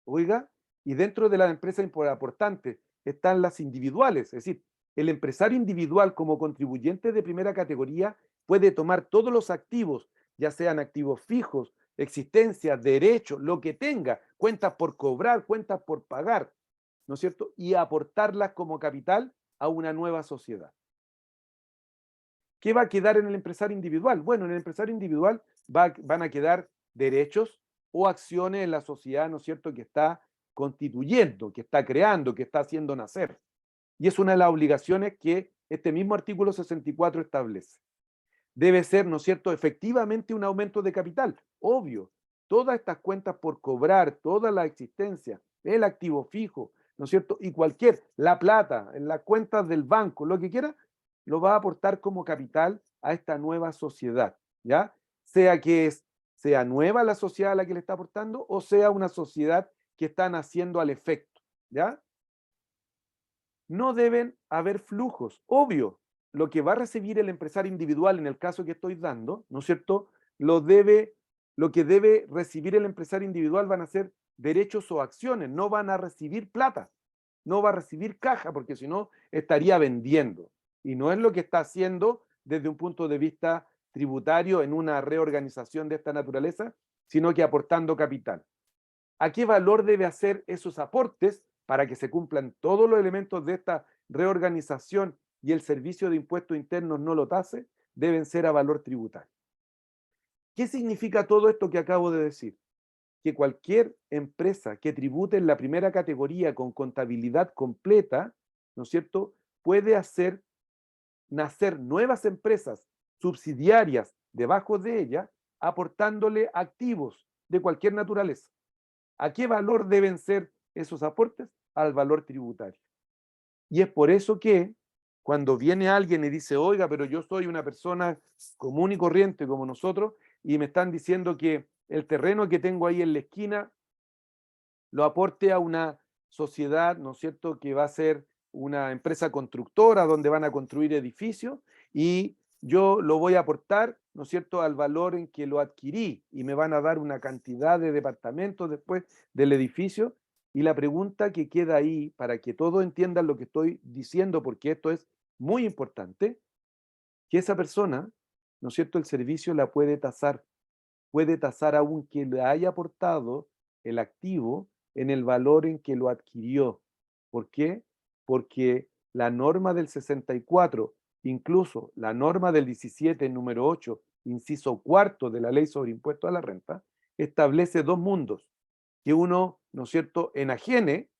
Oiga, y dentro de la empresa aportante están las individuales, es decir, el empresario individual como contribuyente de primera categoría puede tomar todos los activos, ya sean activos fijos, existencias, derechos, lo que tenga, cuentas por cobrar, cuentas por pagar, ¿no es cierto?, y aportarlas como capital a una nueva sociedad. ¿Qué va a quedar en el empresario individual? Bueno, en el empresario individual van a quedar derechos o acciones en la sociedad, ¿no es cierto?, que está constituyendo, que está creando, que está haciendo nacer. Y es una de las obligaciones que este mismo artículo 64 establece. Debe ser, ¿no es cierto?, efectivamente un aumento de capital. Obvio, todas estas cuentas por cobrar, toda la existencia, el activo fijo, ¿no es cierto?, y la plata, en las cuentas del banco, lo que quiera, lo va a aportar como capital a esta nueva sociedad, ¿ya? Sea nueva la sociedad a la que le está aportando o sea una sociedad que está naciendo al efecto, ¿ya? No deben haber flujos, obvio. Lo que va a recibir el empresario individual en el caso que estoy dando, ¿no es cierto?, lo que debe recibir el empresario individual van a ser derechos o acciones, no van a recibir plata, no va a recibir caja, porque si no estaría vendiendo. Y no es lo que está haciendo desde un punto de vista tributario en una reorganización de esta naturaleza, sino que aportando capital. ¿A qué valor debe hacer esos aportes para que se cumplan todos los elementos de esta reorganización y el servicio de impuestos internos no lo tase? Deben ser a valor tributario. ¿Qué significa todo esto que acabo de decir? Que cualquier empresa que tribute en la primera categoría con contabilidad completa, ¿no es cierto?, puede hacer nacer nuevas empresas subsidiarias debajo de ella, aportándole activos de cualquier naturaleza. ¿A qué valor deben ser esos aportes? Al valor tributario. Y es por eso que cuando viene alguien y dice, oiga, pero yo soy una persona común y corriente como nosotros, y me están diciendo que el terreno que tengo ahí en la esquina lo aporte a una sociedad, ¿no es cierto?, que va a ser una empresa constructora donde van a construir edificios, y yo lo voy a aportar, ¿no es cierto?, al valor en que lo adquirí, y me van a dar una cantidad de departamentos después del edificio. Y la pregunta que queda ahí, para que todos entiendan lo que estoy diciendo, porque esto es muy importante, que esa persona, ¿no es cierto?, el servicio la puede tasar aunque le haya aportado el activo en el valor en que lo adquirió. ¿Por qué? Porque la norma del 64, incluso la norma del 17, número 8, inciso cuarto de la Ley sobre Impuesto a la Renta, establece dos mundos, que uno, ¿no es cierto?, enajene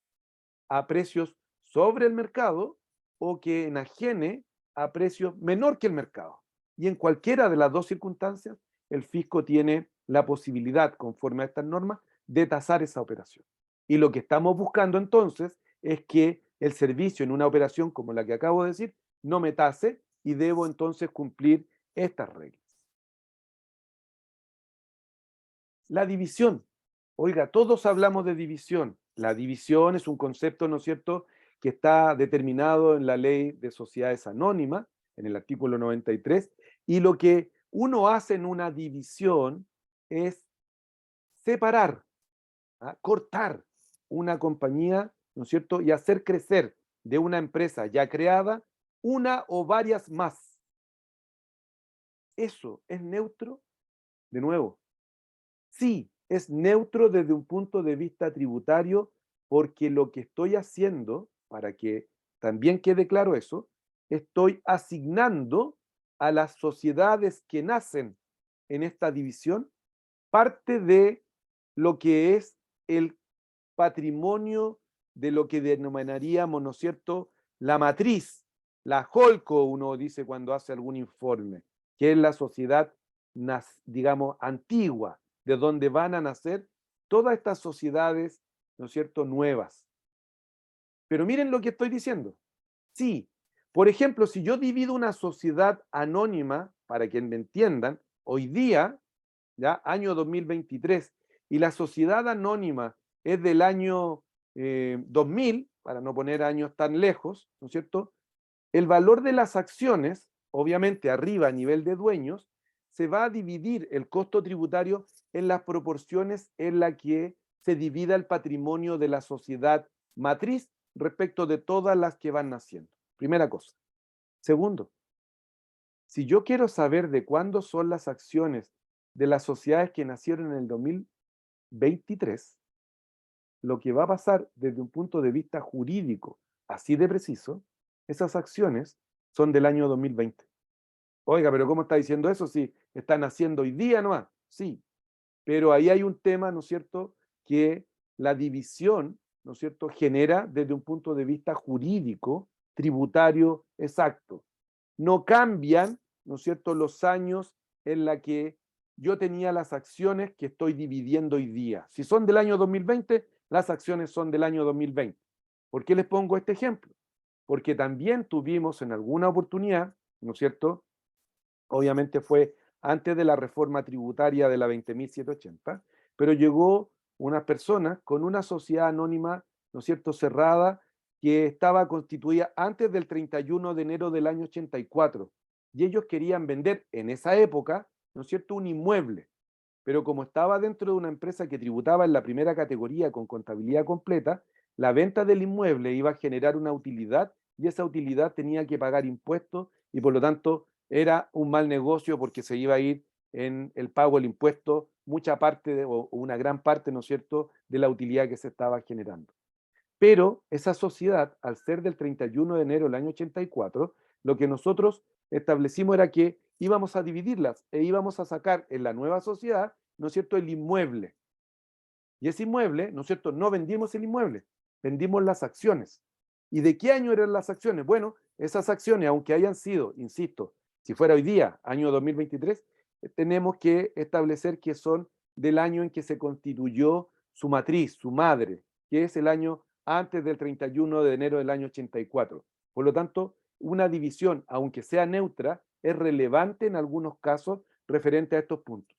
a precios sobre el mercado o que enajene a precios menor que el mercado. Y en cualquiera de las dos circunstancias, el fisco tiene la posibilidad, conforme a estas normas, de tasar esa operación. Y lo que estamos buscando entonces es que el servicio en una operación como la que acabo de decir no me tase, y debo entonces cumplir estas reglas. La división. Oiga, todos hablamos de división. La división es un concepto, ¿no es cierto?, que está determinado en la Ley de Sociedades Anónimas, en el artículo 93, y lo que uno hace en una división es separar, cortar una compañía, ¿no es cierto?, y hacer crecer de una empresa ya creada una o varias más. ¿Eso es neutro? De nuevo, sí, es neutro desde un punto de vista tributario, porque lo que estoy haciendo, para que también quede claro eso, estoy asignando a las sociedades que nacen en esta división parte de lo que es el patrimonio de lo que denominaríamos, ¿no es cierto?, la matriz, la holdco, uno dice cuando hace algún informe, que es la sociedad, digamos, antigua, de donde van a nacer todas estas sociedades, ¿no es cierto?, nuevas. Pero miren lo que estoy diciendo. Sí, por ejemplo, si yo divido una sociedad anónima, para que me entiendan, hoy día, ya año 2023, y la sociedad anónima es del año 2000, para no poner años tan lejos, ¿no es cierto?, el valor de las acciones, obviamente arriba a nivel de dueños, se va a dividir el costo tributario en las proporciones en las que se divida el patrimonio de la sociedad matriz respecto de todas las que van naciendo. Primera cosa. Segundo, si yo quiero saber de cuándo son las acciones de las sociedades que nacieron en el 2023, lo que va a pasar desde un punto de vista jurídico así de preciso, esas acciones son del año 2020. Oiga, pero ¿cómo está diciendo eso si están haciendo hoy día nomás? Sí, pero ahí hay un tema, ¿no es cierto?, que la división, ¿no es cierto?, genera desde un punto de vista jurídico, tributario exacto. No cambian, ¿no es cierto?, los años en la que yo tenía las acciones que estoy dividiendo hoy día. Si son del año 2020, las acciones son del año 2020. ¿Por qué les pongo este ejemplo? Porque también tuvimos en alguna oportunidad, ¿no es cierto?, obviamente fue antes de la reforma tributaria de la 20.780, pero llegó unas personas con una sociedad anónima, ¿no es cierto?, cerrada, que estaba constituida antes del 31 de enero del año 84, y ellos querían vender en esa época, ¿no es cierto?, un inmueble, pero como estaba dentro de una empresa que tributaba en la primera categoría con contabilidad completa, la venta del inmueble iba a generar una utilidad, y esa utilidad tenía que pagar impuestos, y por lo tanto era un mal negocio porque se iba a ir en el pago del impuesto mucha parte o una gran parte, ¿no es cierto?, de la utilidad que se estaba generando. Pero esa sociedad, al ser del 31 de enero del año 84, lo que nosotros establecimos era que íbamos a dividirlas e íbamos a sacar en la nueva sociedad, ¿no es cierto?, el inmueble. Y ese inmueble, ¿no es cierto?, no vendimos el inmueble, vendimos las acciones. ¿Y de qué año eran las acciones? Bueno, esas acciones, aunque hayan sido, insisto, si fuera hoy día, año 2023, tenemos que establecer que son del año en que se constituyó su matriz, su madre, que es el año antes del 31 de enero del año 84. Por lo tanto, una división, aunque sea neutra, es relevante en algunos casos referente a estos puntos.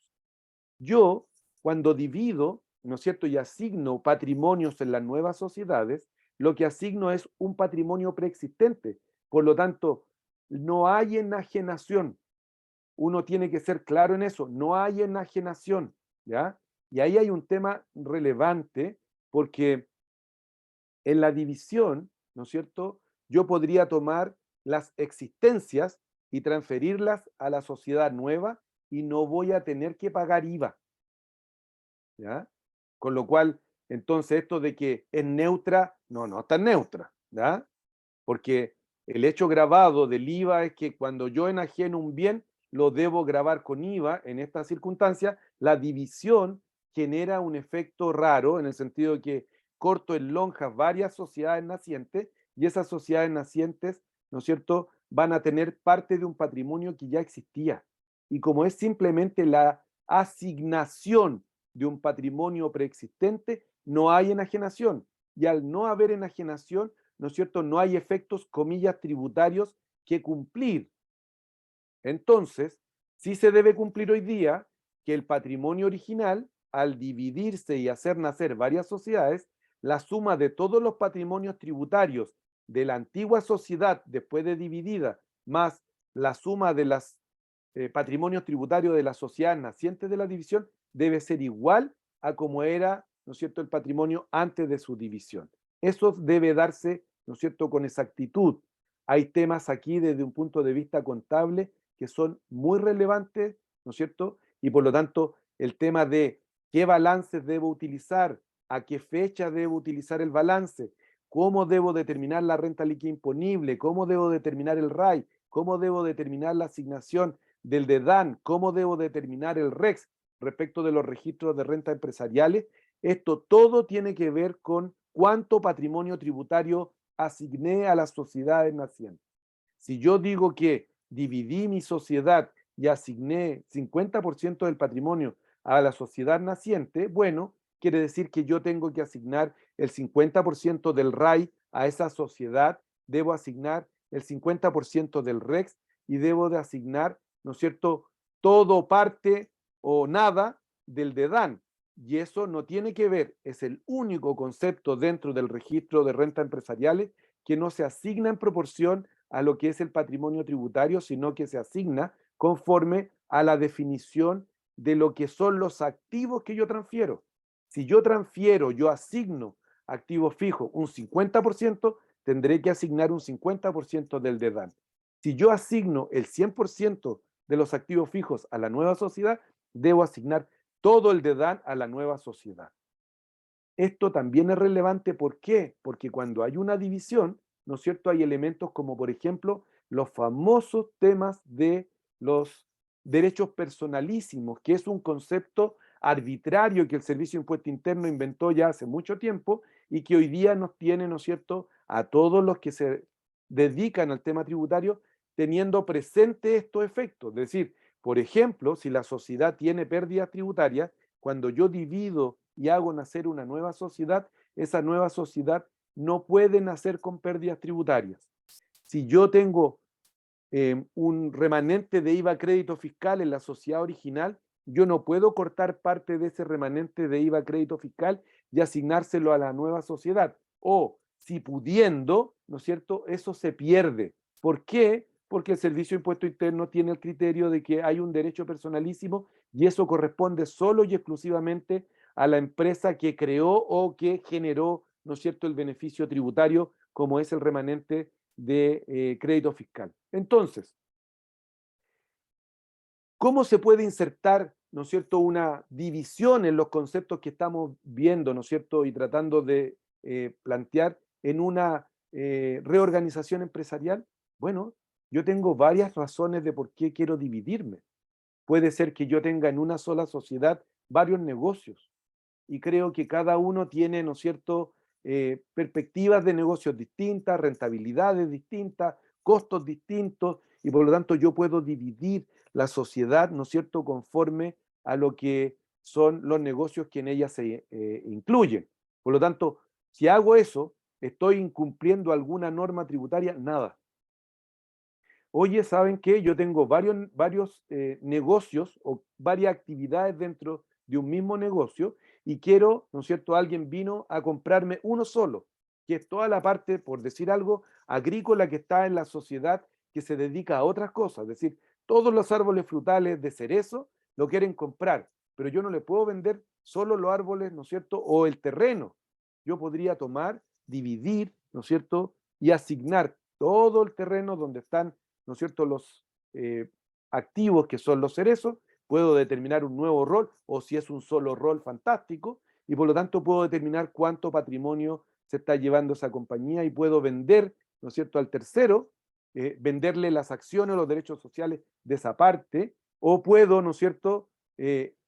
Yo, cuando divido, ¿no es cierto?, y asigno patrimonios en las nuevas sociedades, lo que asigno es un patrimonio preexistente. Por lo tanto, no hay enajenación. Uno tiene que ser claro en eso. No hay enajenación, ¿ya? Y ahí hay un tema relevante porque en la división, ¿no es cierto?, yo podría tomar las existencias y transferirlas a la sociedad nueva y no voy a tener que pagar IVA. ¿Ya? Con lo cual, entonces esto de que es neutra, no está neutra, ¿ya? Porque el hecho grabado del IVA es que cuando yo enajeno un bien, lo debo grabar con IVA. En esta circunstancia, la división genera un efecto raro en el sentido de que corto en lonjas varias sociedades nacientes y esas sociedades nacientes, ¿no es cierto?, van a tener parte de un patrimonio que ya existía. Y como es simplemente la asignación de un patrimonio preexistente, no hay enajenación. Y al no haber enajenación, ¿no es cierto?, no hay efectos, comillas, tributarios que cumplir. Entonces, sí se debe cumplir hoy día que el patrimonio original, al dividirse y hacer nacer varias sociedades, la suma de todos los patrimonios tributarios de la antigua sociedad después de dividida, más la suma de los patrimonios tributarios de las sociedades nacientes de la división, debe ser igual a como era, ¿no es cierto?, el patrimonio antes de su división. Eso debe darse, ¿no es cierto?, con exactitud. Hay temas aquí desde un punto de vista contable que son muy relevantes, ¿no es cierto? Y por lo tanto, el tema de qué balances debo utilizar, a qué fecha debo utilizar el balance, cómo debo determinar la renta líquida imponible, cómo debo determinar el RAI, cómo debo determinar la asignación del DEDAN, cómo debo determinar el REX respecto de los registros de renta empresariales. Esto todo tiene que ver con cuánto patrimonio tributario asigné a las sociedades nacientes. Si yo digo que dividí mi sociedad y asigné 50% del patrimonio a la sociedad naciente, bueno, quiere decir que yo tengo que asignar el 50% del RAI a esa sociedad, debo asignar el 50% del REX y debo de asignar, ¿no es cierto?, todo, parte o nada del DEDAN. Y eso no tiene que ver, es el único concepto dentro del registro de renta empresariales que no se asigna en proporción a lo que es el patrimonio tributario, sino que se asigna conforme a la definición de lo que son los activos que yo transfiero. Si yo transfiero, yo asigno activos fijos un 50%, tendré que asignar un 50% del DEDAN. Si yo asigno el 100% de los activos fijos a la nueva sociedad, debo asignar todo el DEDAN a la nueva sociedad. Esto también es relevante, ¿por qué? Porque cuando hay una división, ¿no es cierto?, hay elementos como, por ejemplo, los famosos temas de los derechos personalísimos, que es un concepto arbitrario que el Servicio de Impuesto Interno inventó ya hace mucho tiempo y que hoy día nos tiene, ¿no es cierto?, a todos los que se dedican al tema tributario teniendo presente estos efectos. Es decir, por ejemplo, si la sociedad tiene pérdidas tributarias, cuando yo divido y hago nacer una nueva sociedad, esa nueva sociedad no puede nacer con pérdidas tributarias. Si yo tengo un remanente de IVA crédito fiscal en la sociedad original, yo no puedo cortar parte de ese remanente de IVA crédito fiscal y asignárselo a la nueva sociedad. O si pudiendo, ¿no es cierto?, eso se pierde. ¿Por qué? Porque el Servicio de Impuesto Interno tiene el criterio de que hay un derecho personalísimo y eso corresponde solo y exclusivamente a la empresa que creó o que generó, ¿no es cierto?, el beneficio tributario, como es el remanente de crédito fiscal. Entonces, ¿Cómo se puede insertar, ¿no es cierto?, una división en los conceptos que estamos viendo, ¿no es cierto?, y tratando de plantear en una reorganización empresarial? Bueno, yo tengo varias razones de por qué quiero dividirme. Puede ser que yo tenga en una sola sociedad varios negocios y creo que cada uno tiene, ¿no es cierto?, perspectivas de negocios distintas, rentabilidades distintas, costos distintos, y por lo tanto yo puedo dividir la sociedad, ¿no es cierto?, conforme a lo que son los negocios que en ella se incluyen. Por lo tanto, si hago eso, ¿estoy incumpliendo alguna norma tributaria? Nada. Oye, ¿saben qué? Yo tengo varios negocios o varias actividades dentro de un mismo negocio y quiero, ¿no es cierto? Alguien vino a comprarme uno solo, que es toda la parte, por decir algo, agrícola que está en la sociedad que se dedica a otras cosas. Es decir, todos los árboles frutales de cerezo lo quieren comprar, pero yo no le puedo vender solo los árboles, ¿no es cierto? O el terreno. Yo podría tomar, dividir, ¿no es cierto? Y asignar todo el terreno donde están, ¿no es cierto?, los activos que son los cerezos, puedo determinar un nuevo rol, o si es un solo rol, fantástico, y por lo tanto puedo determinar cuánto patrimonio se está llevando esa compañía y puedo vender, ¿no es cierto?, al tercero, venderle las acciones o los derechos sociales de esa parte, o puedo, ¿no es cierto?,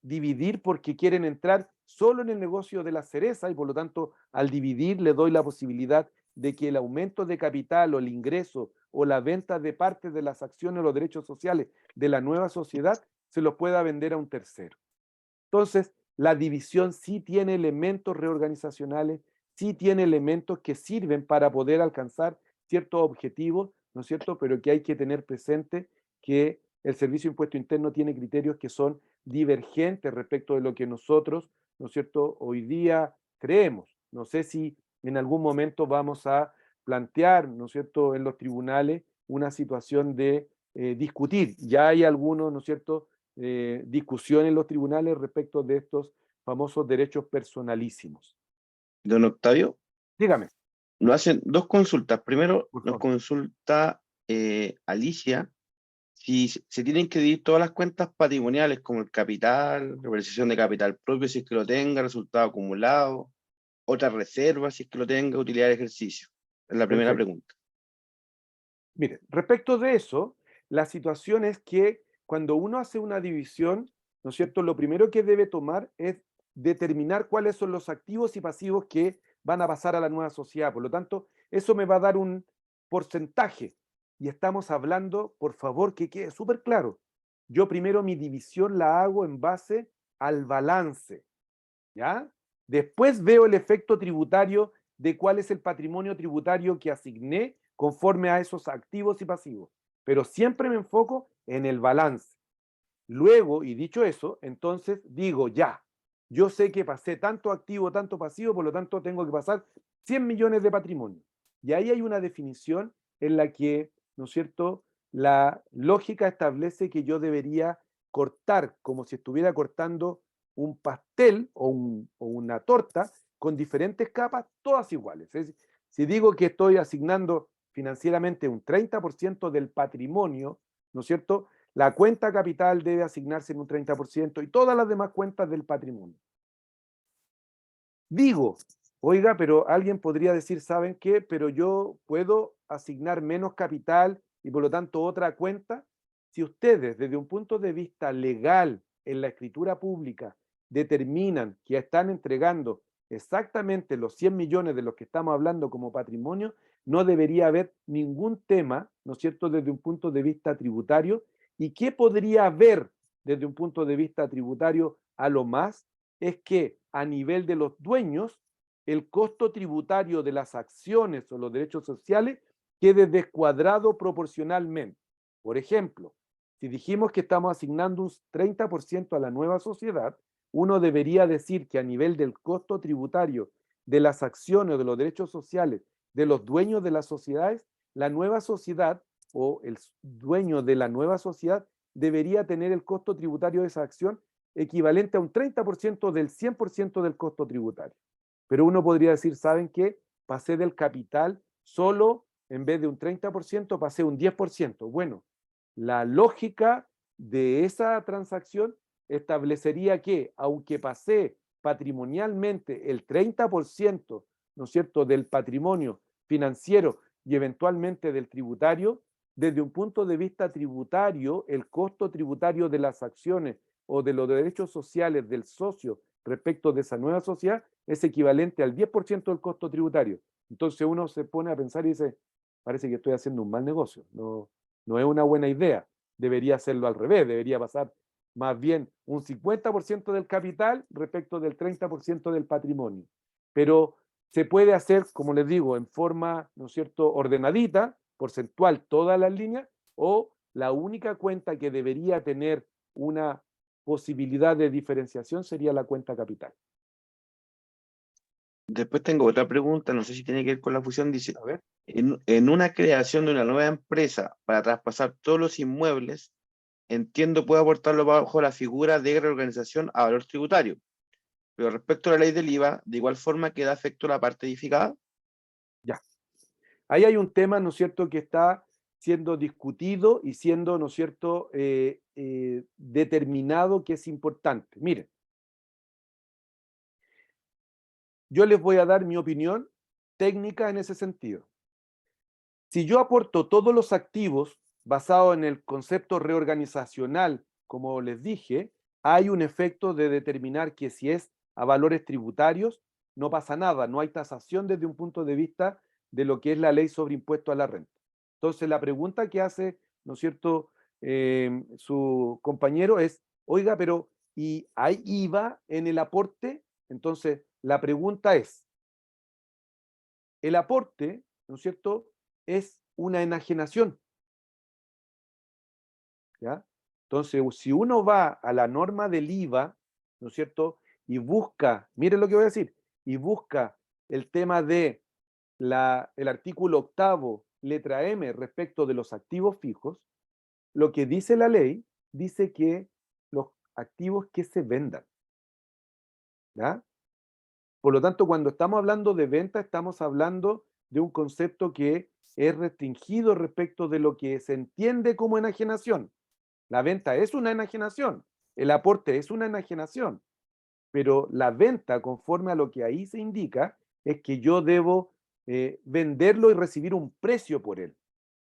dividir porque quieren entrar solo en el negocio de la cereza y por lo tanto al dividir le doy la posibilidad de que el aumento de capital o el ingreso o la venta de parte de las acciones o los derechos sociales de la nueva sociedad se los pueda vender a un tercero. Entonces, la división sí tiene elementos reorganizacionales, sí tiene elementos que sirven para poder alcanzar ciertos objetivos, ¿no es cierto? Pero que hay que tener presente que el Servicio de Impuesto Interno tiene criterios que son divergentes respecto de lo que nosotros, ¿no es cierto?, hoy día creemos. No sé si en algún momento vamos a plantear, ¿no es cierto?, en los tribunales una situación de discutir. Ya hay algunos, ¿no es cierto?, discusión en los tribunales respecto de estos famosos derechos personalísimos. Don Octavio, Dígame, nos hacen dos consultas. Primero, por nos favor. consulta Alicia si se tienen que dividir todas las cuentas patrimoniales, como el capital, revalorización de capital propio, si es que lo tenga, resultado acumulado, otras reservas, si es que lo tenga, utilidad de ejercicio. Es la primera Perfecto. pregunta. Mire, respecto de eso, la situación es que cuando uno hace una división, ¿no es cierto?, lo primero que debe tomar es determinar cuáles son los activos y pasivos que van a pasar a la nueva sociedad. Por lo tanto, eso me va a dar un porcentaje. Y estamos hablando, por favor, que quede súper claro. Yo primero mi división la hago en base al balance, ¿ya? Después veo el efecto tributario de cuál es el patrimonio tributario que asigné conforme a esos activos y pasivos. Pero siempre me enfoco en el balance. Luego, y dicho eso, entonces digo, ya, yo sé que pasé tanto activo, tanto pasivo, por lo tanto tengo que pasar 100 millones de patrimonio. Y ahí hay una definición en la que, ¿no es cierto?, la lógica establece que yo debería cortar como si estuviera cortando un pastel o una torta con diferentes capas, todas iguales. Es decir, si digo que estoy asignando financieramente un 30% del patrimonio, ¿no es cierto?, la cuenta capital debe asignarse en un 30% y todas las demás cuentas del patrimonio. Digo, oiga, pero alguien podría decir, ¿saben qué? Pero yo puedo asignar menos capital y por lo tanto otra cuenta. Si ustedes desde un punto de vista legal en la escritura pública determinan que están entregando exactamente los 100 millones de los que estamos hablando como patrimonio, no debería haber ningún tema, ¿no es cierto?, desde un punto de vista tributario. ¿Y qué podría haber desde un punto de vista tributario a lo más? Es que a nivel de los dueños, el costo tributario de las acciones o los derechos sociales quede descuadrado proporcionalmente. Por ejemplo, si dijimos que estamos asignando un 30% a la nueva sociedad, uno debería decir que a nivel del costo tributario de las acciones o de los derechos sociales de los dueños de las sociedades, la nueva sociedad o el dueño de la nueva sociedad debería tener el costo tributario de esa acción equivalente a un 30% del 100% del costo tributario. Pero uno podría decir, ¿saben qué? Pasé del capital solo, en vez de un 30%, pasé un 10%. Bueno, la lógica de esa transacción establecería que, aunque pasé patrimonialmente el 30%, ¿no es cierto?, del patrimonio financiero y eventualmente del tributario, desde un punto de vista tributario, el costo tributario de las acciones o de los derechos sociales del socio respecto de esa nueva sociedad es equivalente al 10% del costo tributario. Entonces uno se pone a pensar y dice, parece que estoy haciendo un mal negocio, no es una buena idea, debería hacerlo al revés, debería pasar más bien un 50% del capital respecto del 30% del patrimonio. Pero se puede hacer, como les digo, en forma, ¿no es cierto?, ordenadita, porcentual, todas las líneas, o la única cuenta que debería tener una posibilidad de diferenciación sería la cuenta capital. Después tengo otra pregunta, no sé si tiene que ver con la fusión, dice, A ver. en una creación de una nueva empresa para traspasar todos los inmuebles, entiendo puede aportarlo bajo la figura de reorganización a valor tributario, pero respecto a la ley del IVA, de igual forma queda afecto a la parte edificada. Ya. Ahí hay un tema, ¿no es cierto?, que está siendo discutido y siendo, ¿no es cierto?, determinado, que es importante. Miren, yo les voy a dar mi opinión técnica en ese sentido. Si yo aporto todos los activos basado en el concepto reorganizacional, como les dije, hay un efecto de determinar que si es a valores tributarios, no pasa nada, no hay tasación desde un punto de vista de lo que es la ley sobre impuesto a la renta. Entonces, la pregunta que hace, ¿no es cierto?, su compañero es, oiga, pero ¿y hay IVA en el aporte? Entonces, la pregunta es, el aporte, ¿no es cierto?, es una enajenación, ¿ya? Entonces, si uno va a la norma del IVA, ¿no es cierto?, y busca, miren lo que voy a decir, y busca el tema de el artículo 8º, letra M, respecto de los activos fijos, lo que dice la ley, dice que los activos que se vendan, ¿ya? Por lo tanto, cuando estamos hablando de venta, estamos hablando de un concepto que es restringido respecto de lo que se entiende como enajenación. La venta es una enajenación, el aporte es una enajenación, pero la venta, conforme a lo que ahí se indica, es que yo debo venderlo y recibir un precio por él.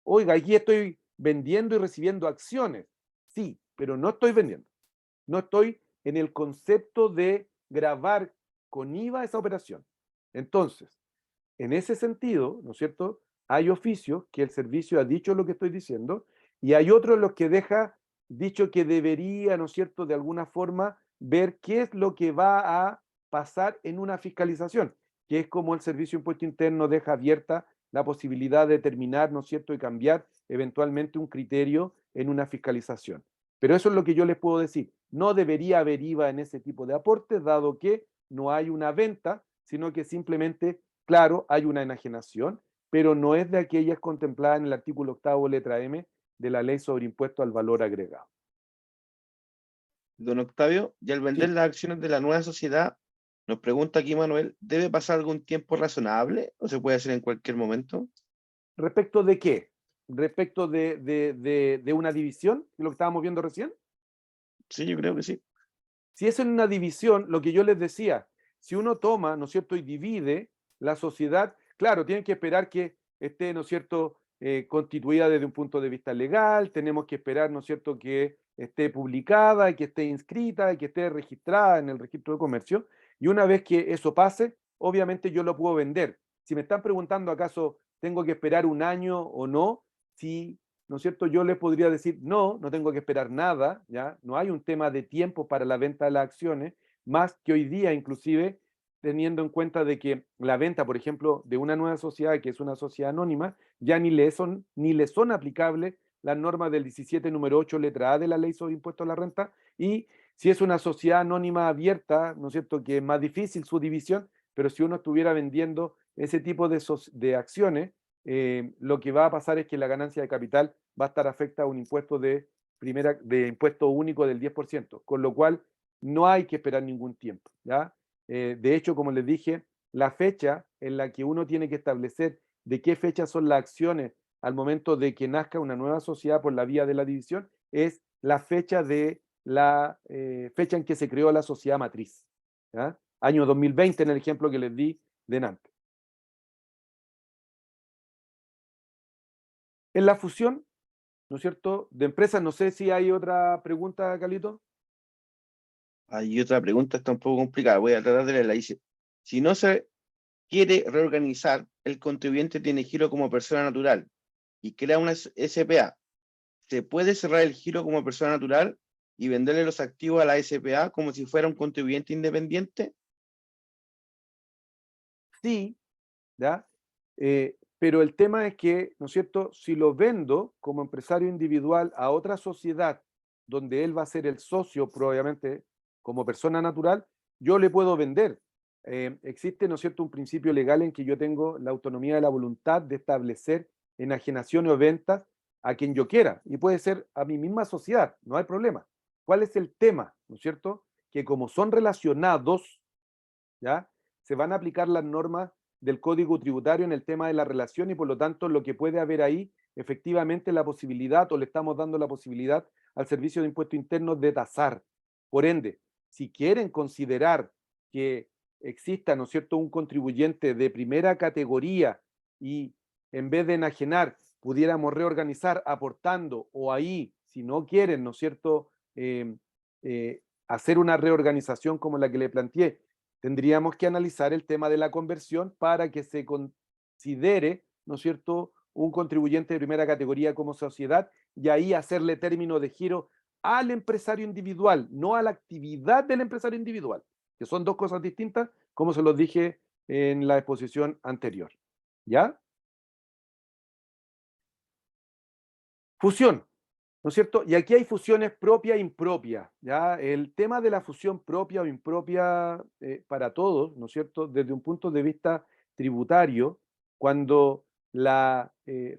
Oiga, aquí estoy vendiendo y recibiendo acciones. Sí, pero no estoy vendiendo. No estoy en el concepto de gravar con IVA esa operación. Entonces, en ese sentido, ¿no es cierto?, hay oficios que el servicio ha dicho lo que estoy diciendo y hay otros en los que deja dicho que debería, ¿no es cierto?, de alguna forma ver qué es lo que va a pasar en una fiscalización, que es como el Servicio de Impuesto Interno deja abierta la posibilidad de determinar, ¿no es cierto?, y cambiar eventualmente un criterio en una fiscalización. Pero eso es lo que yo les puedo decir. No debería haber IVA en ese tipo de aportes, dado que no hay una venta, sino que simplemente, claro, hay una enajenación, pero no es de aquellas contempladas en el artículo 8º, letra M, de la Ley sobre Impuesto al Valor Agregado. Don Octavio, y al vender Sí. las acciones de la nueva sociedad, nos pregunta aquí Manuel, ¿debe pasar algún tiempo razonable o se puede hacer en cualquier momento? ¿Respecto de qué? ¿Respecto de una división, lo que estábamos viendo recién? Sí, yo creo que sí. Si es en una división, lo que yo les decía, si uno toma, ¿no es cierto?, y divide la sociedad, claro, tienen que esperar que esté, ¿no es cierto?, constituida desde un punto de vista legal, tenemos que esperar, ¿no es cierto?, que esté publicada, y que esté inscrita, y que esté registrada en el registro de comercio, y una vez que eso pase, obviamente yo lo puedo vender. Si me están preguntando acaso tengo que esperar un año o no, si, ¿no es cierto?, yo les podría decir, no, no tengo que esperar nada, ¿ya? No hay un tema de tiempo para la venta de las acciones, más que hoy día inclusive, teniendo en cuenta de que la venta, por ejemplo, de una nueva sociedad, que es una sociedad anónima, ya ni le son aplicables las normas del 17, número 8, letra A de la Ley sobre Impuesto a la Renta, y si es una sociedad anónima abierta, ¿no es cierto?, que es más difícil su división, pero si uno estuviera vendiendo ese tipo de acciones, lo que va a pasar es que la ganancia de capital va a estar afecta a un impuesto de impuesto único del 10%, con lo cual no hay que esperar ningún tiempo, ¿ya? De hecho, como les dije, la fecha en la que uno tiene que establecer de qué fecha son las acciones al momento de que nazca una nueva sociedad por la vía de la división es la fecha de la fecha en que se creó la sociedad matriz. ¿Ya? Año 2020 en el ejemplo que les di delante. En la fusión, ¿no es cierto?, de empresas, no sé si hay otra pregunta, Carlito. Hay otra pregunta, está un poco complicada. Voy a tratar de leerla. Dice, si no se quiere reorganizar, el contribuyente tiene giro como persona natural y crea una SPA. ¿Se puede cerrar el giro como persona natural y venderle los activos a la SPA como si fuera un contribuyente independiente? Sí, ¿ya? Pero el tema es que, ¿no es cierto?, si lo vendo como empresario individual a otra sociedad donde él va a ser el socio, probablemente como persona natural, yo le puedo vender. Existe, ¿no es cierto?, un principio legal en que yo tengo la autonomía de la voluntad de establecer enajenaciones o ventas a quien yo quiera, y puede ser a mi misma sociedad, no hay problema. ¿Cuál es el tema? ¿No es cierto? Que como son relacionados, ¿ya?, se van a aplicar las normas del Código Tributario en el tema de la relación y por lo tanto lo que puede haber ahí efectivamente la posibilidad o le estamos dando la posibilidad al Servicio de Impuestos Internos de tasar. Por ende, si quieren considerar que exista, ¿no es cierto?, un contribuyente de primera categoría y en vez de enajenar pudiéramos reorganizar aportando o ahí, si no quieren, ¿no es cierto?, hacer una reorganización como la que le planteé, tendríamos que analizar el tema de la conversión para que se considere, ¿no es cierto?, un contribuyente de primera categoría como sociedad y ahí hacerle término de giro al empresario individual, no a la actividad del empresario individual, que son dos cosas distintas, como se los dije en la exposición anterior. ¿Ya? Fusión, ¿no es cierto? Y aquí hay fusiones propia e impropia, ¿ya? El tema de la fusión propia o impropia para todos, ¿no es cierto? Desde un punto de vista tributario, cuando la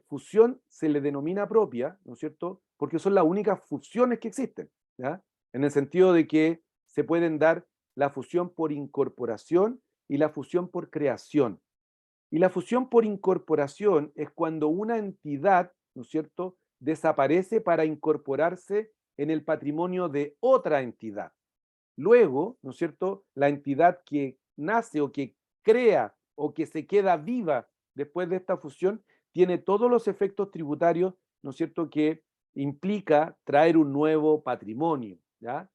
fusión se le denomina propia, ¿no es cierto? Porque son las únicas fusiones que existen, ¿ya? En el sentido de que se pueden dar la fusión por incorporación y la fusión por creación. Y la fusión por incorporación es cuando una entidad, ¿no es cierto?, desaparece para incorporarse en el patrimonio de otra entidad. Luego, ¿no es cierto?, la entidad que nace o que crea o que se queda viva después de esta fusión tiene todos los efectos tributarios, ¿no es cierto?, que implica traer un nuevo patrimonio, ¿ya?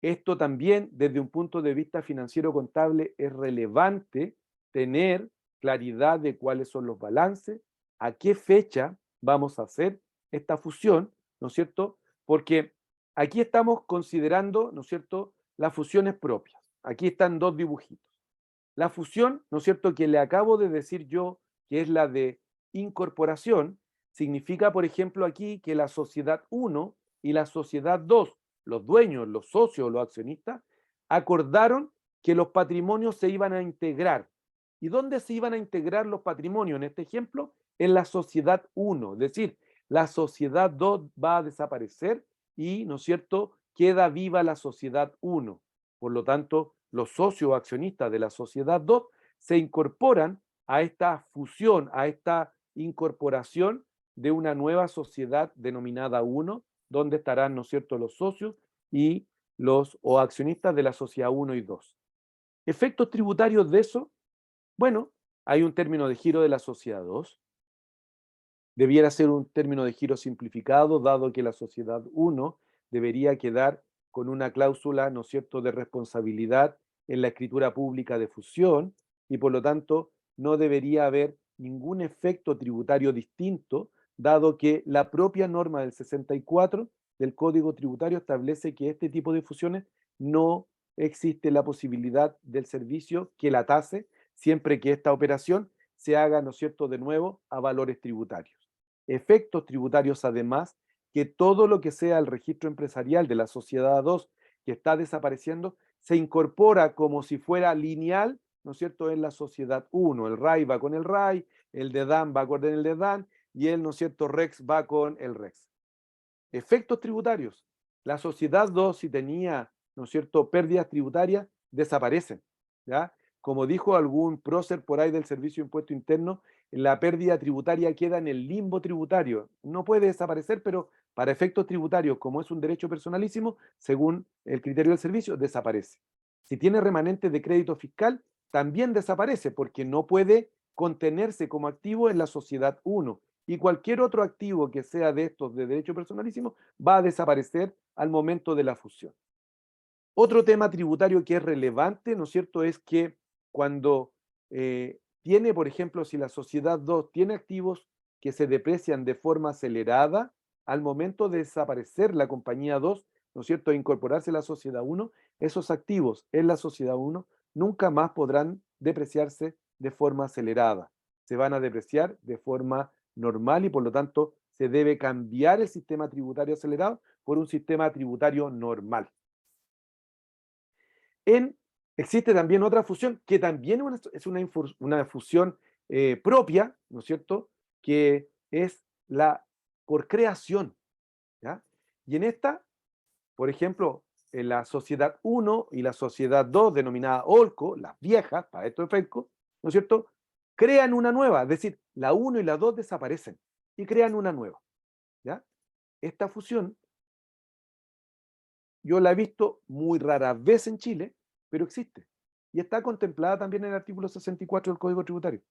Esto también, desde un punto de vista financiero contable, es relevante tener claridad de cuáles son los balances, a qué fecha vamos a hacer esta fusión, ¿no es cierto? Porque aquí estamos considerando, ¿no es cierto?, las fusiones propias. Aquí están dos dibujitos. La fusión, ¿no es cierto?, que le acabo de decir yo, que es la de incorporación, significa, por ejemplo, aquí que la sociedad 1 y la sociedad 2, los dueños, los socios, los accionistas, acordaron que los patrimonios se iban a integrar. ¿Y dónde se iban a integrar los patrimonios? En este ejemplo, en la sociedad 1, es decir, la sociedad 2 va a desaparecer y, ¿no es cierto?, queda viva la sociedad 1. Por lo tanto, los socios accionistas de la sociedad 2 se incorporan a esta fusión, a esta incorporación de una nueva sociedad denominada 1, donde estarán, ¿no es cierto?, los socios y los o accionistas de la sociedad 1 y 2. ¿Efectos tributarios de eso? Bueno, hay un término de giro de la sociedad 2. Debiera ser un término de giro simplificado, dado que la sociedad 1 debería quedar con una cláusula, ¿no es cierto?, de responsabilidad en la escritura pública de fusión y por lo tanto no debería haber ningún efecto tributario distinto, dado que la propia norma del 64 del Código Tributario establece que este tipo de fusiones no existe la posibilidad del servicio que la tase siempre que esta operación se haga, ¿no es cierto?, de nuevo a valores tributarios. Efectos tributarios además, que todo lo que sea el registro empresarial de la sociedad 2 que está desapareciendo se incorpora como si fuera lineal, ¿no es cierto?, en la sociedad 1. El RAI va con el RAI, el DEDAN va con el DEDAN y el, ¿no es cierto?, REX va con el REX. Efectos tributarios. La sociedad 2, si tenía, ¿no es cierto?, pérdidas tributarias, desaparecen, ¿ya? Como dijo algún prócer por ahí del Servicio de Impuesto Interno, la pérdida tributaria queda en el limbo tributario. No puede desaparecer, pero para efectos tributarios, como es un derecho personalísimo, según el criterio del servicio, desaparece. Si tiene remanente de crédito fiscal, también desaparece porque no puede contenerse como activo en la sociedad 1. Y cualquier otro activo que sea de estos de derecho personalísimo va a desaparecer al momento de la fusión. Otro tema tributario que es relevante, ¿no es cierto?, es que cuando tiene, por ejemplo, si la sociedad 2 tiene activos que se deprecian de forma acelerada, al momento de desaparecer la compañía 2, ¿no es cierto?, e incorporarse a la sociedad 1, esos activos en la sociedad 1 nunca más podrán depreciarse de forma acelerada. Se van a depreciar de forma normal y por lo tanto se debe cambiar el sistema tributario acelerado por un sistema tributario normal. Existe también otra fusión que también es una fusión propia, ¿no es cierto?, que es la por creación, ¿ya? Y en esta, por ejemplo, en la sociedad 1 y la sociedad 2, denominada Olco, las viejas, para estos efectos, ¿no es cierto?, crean una nueva, es decir, la 1 y la 2 desaparecen y crean una nueva, ¿ya? Esta fusión yo la he visto muy rara vez en Chile, pero existe. Y está contemplada también en el artículo 64 del Código Tributario.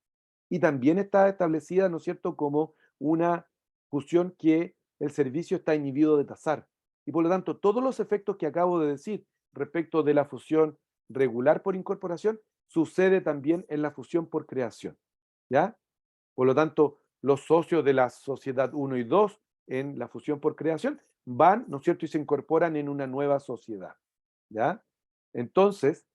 Y también está establecida, ¿no es cierto?, como una fusión que el servicio está inhibido de tasar. Y por lo tanto, todos los efectos que acabo de decir respecto de la fusión regular por incorporación, sucede también en la fusión por creación, ¿ya? Por lo tanto, los socios de la sociedad 1 y 2 en la fusión por creación van, ¿no es cierto?, y se incorporan en una nueva sociedad, ¿ya? Entonces,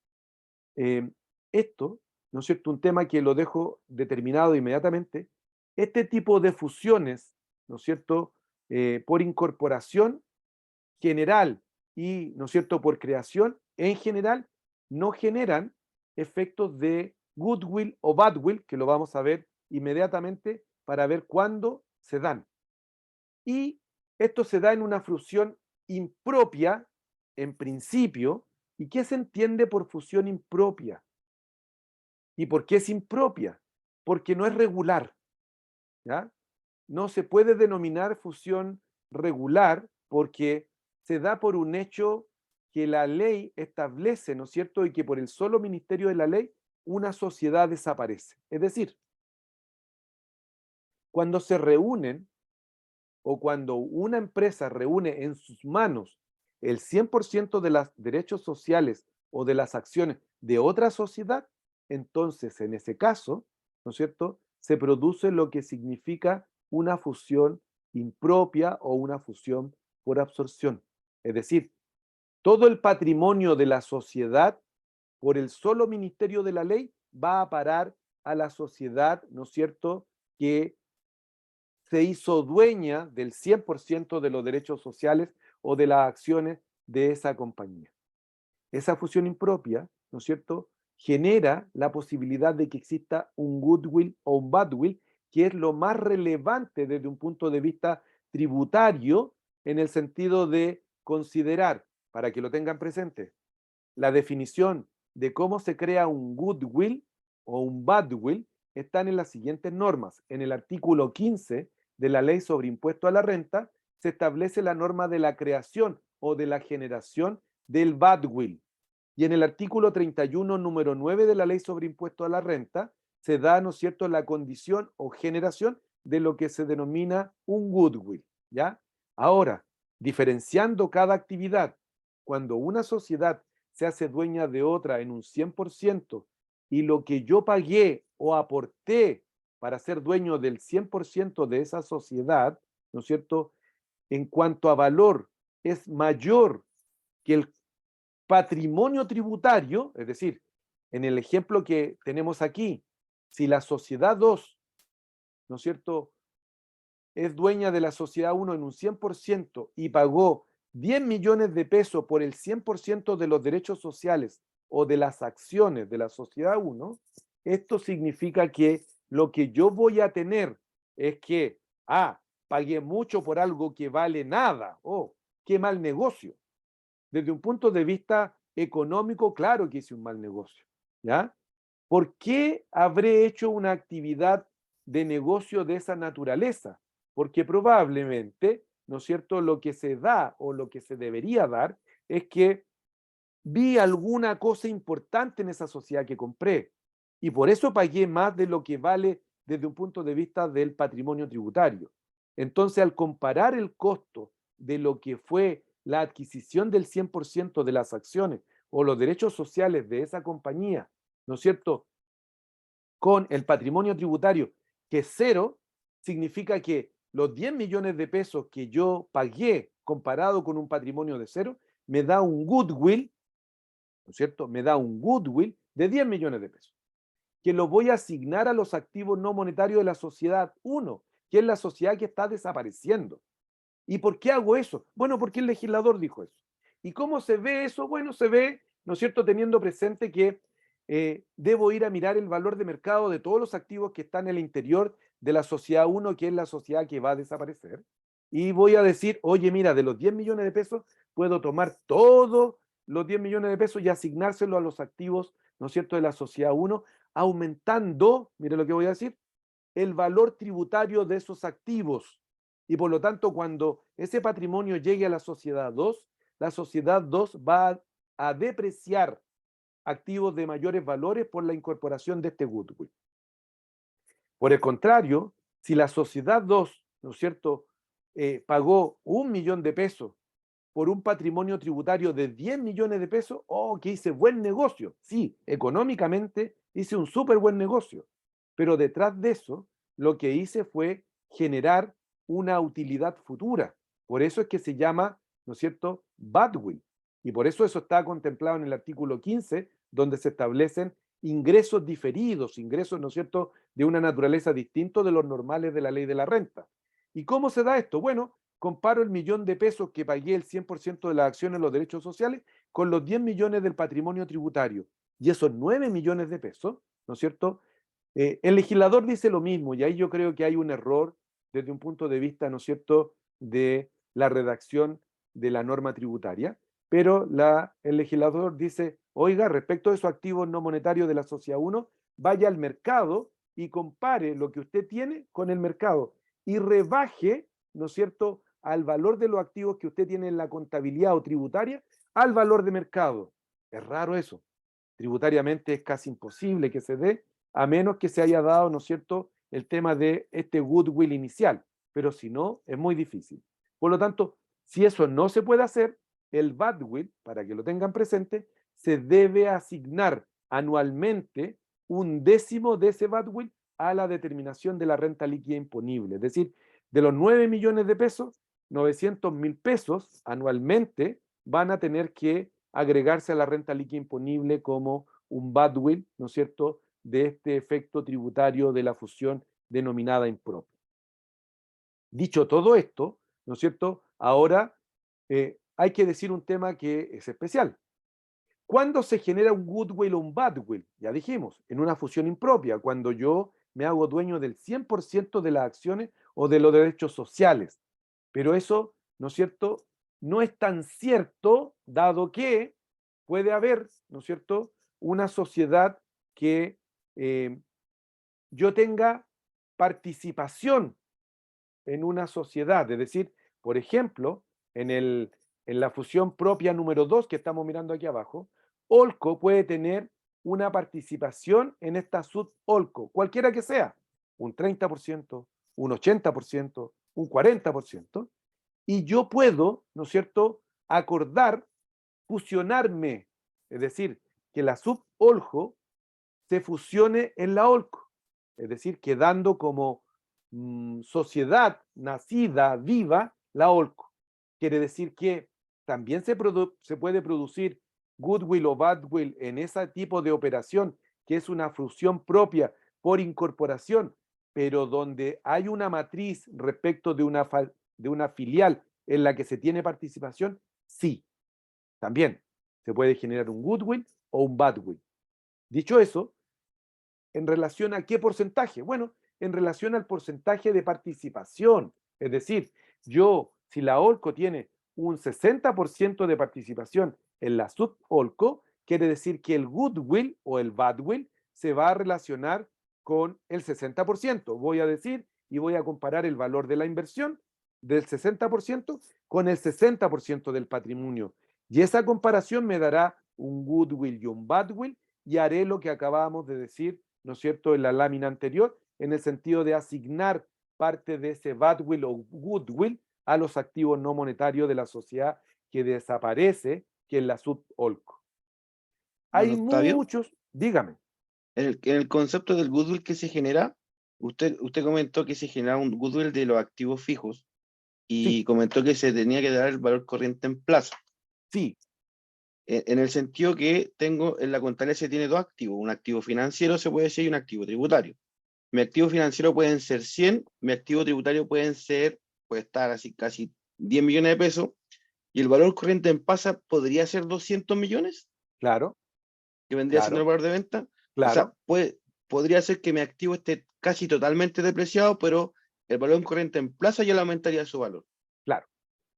esto, ¿no es cierto?, un tema que lo dejo determinado inmediatamente, este tipo de fusiones, ¿no es cierto?, por incorporación general y, ¿no es cierto?, por creación, en general, no generan efectos de goodwill o badwill, que lo vamos a ver inmediatamente para ver cuándo se dan. Y esto se da en una fusión impropia, en principio. ¿Y qué se entiende por fusión impropia? ¿Y por qué es impropia? Porque no es regular, ¿ya? No se puede denominar fusión regular porque se da por un hecho que la ley establece, ¿no es cierto? Y que por el solo ministerio de la ley una sociedad desaparece. Es decir, cuando se reúnen o cuando una empresa reúne en sus manos el 100% de los derechos sociales o de las acciones de otra sociedad, entonces en ese caso, ¿no es cierto?, se produce lo que significa una fusión impropia o una fusión por absorción. Es decir, todo el patrimonio de la sociedad, por el solo ministerio de la ley, va a parar a la sociedad, ¿no es cierto?, que se hizo dueña del 100% de los derechos sociales o de las acciones de esa compañía. Esa fusión impropia, ¿no es cierto?, genera la posibilidad de que exista un goodwill o un badwill, que es lo más relevante desde un punto de vista tributario, en el sentido de considerar, para que lo tengan presente, la definición de cómo se crea un goodwill o un badwill están en las siguientes normas. En el artículo 15 de la Ley sobre Impuesto a la Renta se establece la norma de la creación o de la generación del badwill. Y en el artículo 31, número 9 de la Ley sobre Impuesto a la Renta se da, ¿no es cierto?, la condición o generación de lo que se denomina un goodwill, ¿ya? Ahora, diferenciando cada actividad, cuando una sociedad se hace dueña de otra en un 100% y lo que yo pagué o aporté para ser dueño del 100% de esa sociedad, ¿no es cierto?, en cuanto a valor es mayor que el patrimonio tributario, es decir, en el ejemplo que tenemos aquí, si la sociedad 2, ¿no es cierto?, es dueña de la sociedad 1 en un 100% y pagó 10 millones de pesos por el 100% de los derechos sociales o de las acciones de la sociedad 1, esto significa que lo que yo voy a tener es que, pagué mucho por algo que vale nada. Oh, qué mal negocio. Desde un punto de vista económico, claro que hice un mal negocio, ¿ya? ¿Por qué habré hecho una actividad de negocio de esa naturaleza? Porque probablemente ¿no es cierto?, lo que se da o lo que se debería dar es que vi alguna cosa importante en esa sociedad que compré y por eso pagué más de lo que vale desde un punto de vista del patrimonio tributario. Entonces, al comparar el costo de lo que fue la adquisición del 100% de las acciones o los derechos sociales de esa compañía, ¿no es cierto?, con el patrimonio tributario, que es cero, significa que los 10 millones de pesos que yo pagué comparado con un patrimonio de cero, me da un goodwill, ¿no es cierto? Me da un goodwill de 10 millones de pesos, que lo voy a asignar a los activos no monetarios de la sociedad 1, que es la sociedad que está desapareciendo. ¿Y por qué hago eso? Bueno, porque el legislador dijo eso. ¿Y cómo se ve eso? Bueno, se ve, ¿no es cierto?, teniendo presente que debo ir a mirar el valor de mercado de todos los activos que están en el interior de la sociedad 1, que es la sociedad que va a desaparecer. Y voy a decir, oye, mira, de los 10 millones de pesos, puedo tomar todos los 10 millones de pesos y asignárselo a los activos, ¿no es cierto?, de la sociedad 1, aumentando, mire lo que voy a decir, el valor tributario de esos activos. Y por lo tanto, cuando ese patrimonio llegue a la sociedad 2, la sociedad 2 va a depreciar activos de mayores valores por la incorporación de este goodwill. Por el contrario, si la sociedad 2, ¿no es cierto?, pagó 1 millón de pesos por un patrimonio tributario de 10 millones de pesos, oh, que hice buen negocio. Sí, económicamente hice un súper buen negocio, pero detrás de eso, lo que hice fue generar una utilidad futura. Por eso es que se llama, ¿no es cierto?, badwill. Y por eso está contemplado en el artículo 15, donde se establecen ingresos diferidos, ingresos, ¿no es cierto?, de una naturaleza distinta de los normales de la ley de la renta. ¿Y cómo se da esto? Bueno, comparo el millón de pesos que pagué el 100% de las acciones en los derechos sociales con los 10 millones del patrimonio tributario. Y esos 9 millones de pesos, ¿no es cierto? El legislador dice lo mismo, y ahí yo creo que hay un error desde un punto de vista, ¿no es cierto?, de la redacción de la norma tributaria, pero el legislador dice, oiga, respecto a esos activos no monetarios de la sociedad 1, vaya al mercado y compare lo que usted tiene con el mercado y rebaje, ¿no es cierto?, al valor de los activos que usted tiene en la contabilidad o tributaria, al valor de mercado. Es raro eso. Tributariamente es casi imposible que se dé, a menos que se haya dado, ¿no es cierto?, el tema de este goodwill inicial, pero si no, es muy difícil. Por lo tanto, si eso no se puede hacer, el badwill, para que lo tengan presente, se debe asignar anualmente 1/10 de ese badwill a la determinación de la renta líquida imponible. Es decir, de los 9 millones de pesos, 900.000 pesos anualmente van a tener que agregarse a la renta líquida imponible como un badwill, ¿no es cierto?, de este efecto tributario de la fusión denominada impropia. Dicho todo esto, ¿no es cierto?, ahora hay que decir un tema que es especial. ¿Cuándo se genera un goodwill o un badwill? Ya dijimos, en una fusión impropia, cuando yo me hago dueño del 100% de las acciones o de los derechos sociales. Pero eso, ¿no es cierto?, no es tan cierto, dado que puede haber, ¿no es cierto?, una sociedad que yo tenga participación en una sociedad. Es decir, por ejemplo, en la fusión propia número 2 que estamos mirando aquí abajo, Olco puede tener una participación en esta sub-Olco, cualquiera que sea, un 30%, un 80%, un 40%, y yo puedo, ¿no es cierto?, acordar fusionarme, es decir, que la sub-Olco se fusione en la Olco, es decir, quedando como sociedad nacida, viva, la Olco. Quiere decir que también se puede producir goodwill o badwill en ese tipo de operación, que es una fusión propia por incorporación, pero donde hay una matriz respecto de una filial en la que se tiene participación, sí, también se puede generar un goodwill o un badwill. Dicho eso, ¿en relación a qué porcentaje? Bueno, en relación al porcentaje de participación. Es decir, si la Olco tiene un 60% de participación en la sub-Olco, quiere decir que el goodwill o el badwill se va a relacionar con el 60%. Voy a decir y voy a comparar el valor de la inversión del 60% con el 60% del patrimonio. Y esa comparación me dará un goodwill y un badwill, y haré lo que acabábamos de decir, ¿no es cierto?, en la lámina anterior, en el sentido de asignar parte de ese badwill o goodwill a los activos no monetarios de la sociedad que desaparece, que es la SUB-OLCO. Hay Bueno, Octavio, muchos, dígame. en el concepto del goodwill que se genera, usted comentó que se genera un goodwill de los activos fijos y Sí, comentó que se tenía que dar el valor corriente en plazo. sí, En el sentido que tengo, en la contabilidad se tiene dos activos, un activo financiero se puede decir y un activo tributario. Mi activo financiero pueden ser 100, mi activo tributario puede estar así casi 10 millones de pesos, y el valor corriente en pasa podría ser 200 millones, claro, que vendría siendo el claro, valor de venta. O sea, claro, podría ser que mi activo esté casi totalmente depreciado, pero el valor corriente en plaza ya le aumentaría su valor. claro.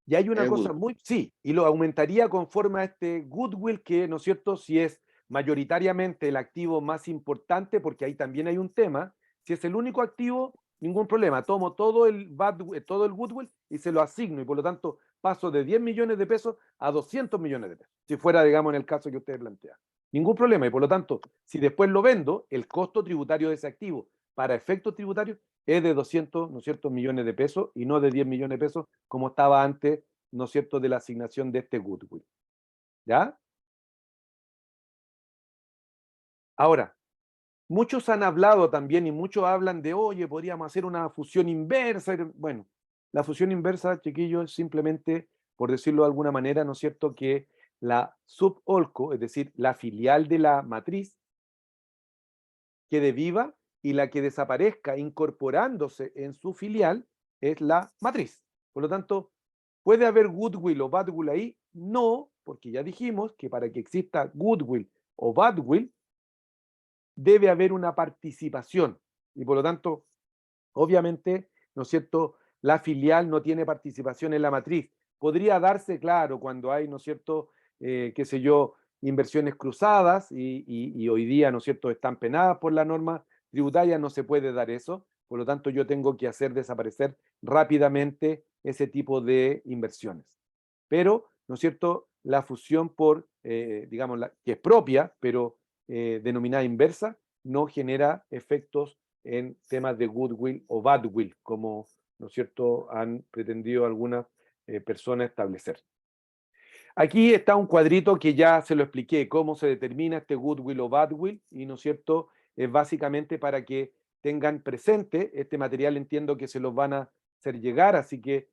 Y hay En una el cosa goodwill. muy, sí, y lo aumentaría conforme a este goodwill que, ¿no es cierto?, si es mayoritariamente el activo más importante, porque ahí también hay un tema, si es el único activo, ningún problema, tomo todo el goodwill y se lo asigno, y por lo tanto paso de 10 millones de pesos a 200 millones de pesos, si fuera, digamos, en el caso que usted plantea. Ningún problema, y por lo tanto, si después lo vendo, el costo tributario de ese activo para efectos tributarios es de 200, ¿no es cierto?, millones de pesos y no de 10 millones de pesos como estaba antes, ¿no es cierto?, de la asignación de este goodwill. ¿Ya? Ahora, muchos han hablado también y muchos hablan de, oye, podríamos hacer una fusión inversa. Bueno, la fusión inversa, chiquillos, es simplemente, por decirlo de alguna manera, ¿no es cierto?, que la SUB-OLCO, es decir, la filial de la matriz, quede viva y la que desaparezca incorporándose en su filial es la matriz. Por lo tanto, ¿puede haber goodwill o badwill ahí? No, porque ya dijimos que para que exista goodwill o badwill debe haber una participación y por lo tanto, obviamente, ¿no es cierto?, la filial no tiene participación en la matriz. Podría darse, claro, cuando hay, ¿no es cierto?, qué sé yo, inversiones cruzadas y hoy día, ¿no es cierto?, están penadas por la norma tributaria, no se puede dar eso. Por lo tanto, yo tengo que hacer desaparecer rápidamente ese tipo de inversiones. Pero, ¿no es cierto?, la fusión por, digamos, que es propia, pero denominada inversa, no genera efectos en temas de goodwill o badwill, como, ¿no es cierto?, han pretendido algunas personas establecer. Aquí está un cuadrito que ya se lo expliqué, cómo se determina este goodwill o badwill, y, ¿no es cierto?, es básicamente para que tengan presente este material, entiendo que se los van a hacer llegar, así que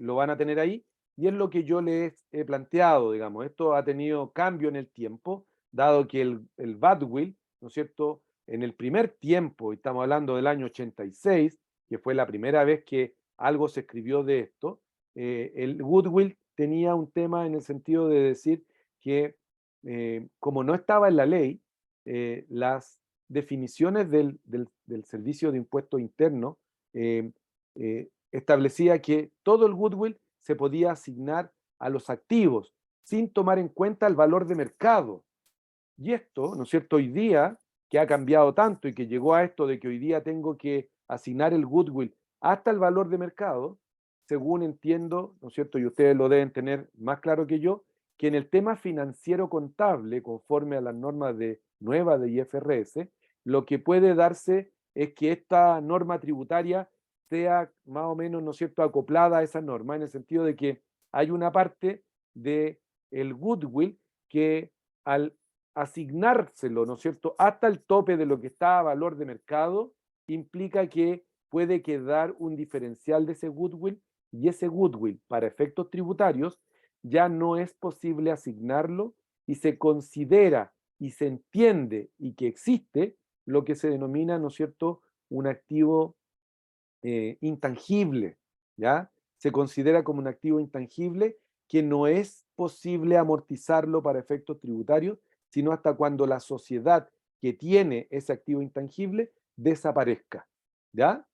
lo van a tener ahí, y es lo que yo les he planteado, digamos, esto ha tenido cambio en el tiempo, dado que el badwill, ¿no es cierto?, en el primer tiempo, y estamos hablando del año 86, que fue la primera vez que algo se escribió de esto, el goodwill tenía un tema en el sentido de decir que como no estaba en la ley, las definiciones del Servicio de Impuesto Interno establecía que todo el goodwill se podía asignar a los activos sin tomar en cuenta el valor de mercado. Y esto, ¿no es cierto?, hoy día, que ha cambiado tanto y que llegó a esto de que hoy día tengo que asignar el goodwill hasta el valor de mercado, según entiendo, ¿no es cierto?, y ustedes lo deben tener más claro que yo, que en el tema financiero contable, conforme a las normas nuevas de IFRS, lo que puede darse es que esta norma tributaria sea más o menos, ¿no es cierto?, acoplada a esa norma, en el sentido de que hay una parte de el goodwill que al asignárselo, ¿no es cierto?, hasta el tope de lo que está a valor de mercado, implica que puede quedar un diferencial de ese goodwill, y ese goodwill para efectos tributarios ya no es posible asignarlo y se considera y se entiende y que existe lo que se denomina, ¿no es cierto?, un activo intangible, ¿ya? Se considera como un activo intangible que no es posible amortizarlo para efectos tributarios, sino hasta cuando la sociedad que tiene ese activo intangible desaparezca, ¿ya?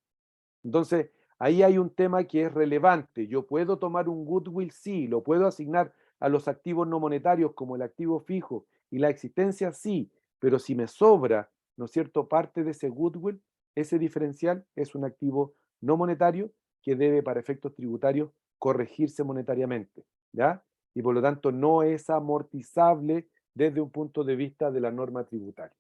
Entonces, ahí hay un tema que es relevante. Yo puedo tomar un goodwill, sí, lo puedo asignar a los activos no monetarios como el activo fijo y la existencia, sí, pero si me sobra, ¿no es cierto?, parte de ese goodwill, ese diferencial es un activo no monetario que debe para efectos tributarios corregirse monetariamente, ¿ya? Y por lo tanto no es amortizable desde un punto de vista de la norma tributaria.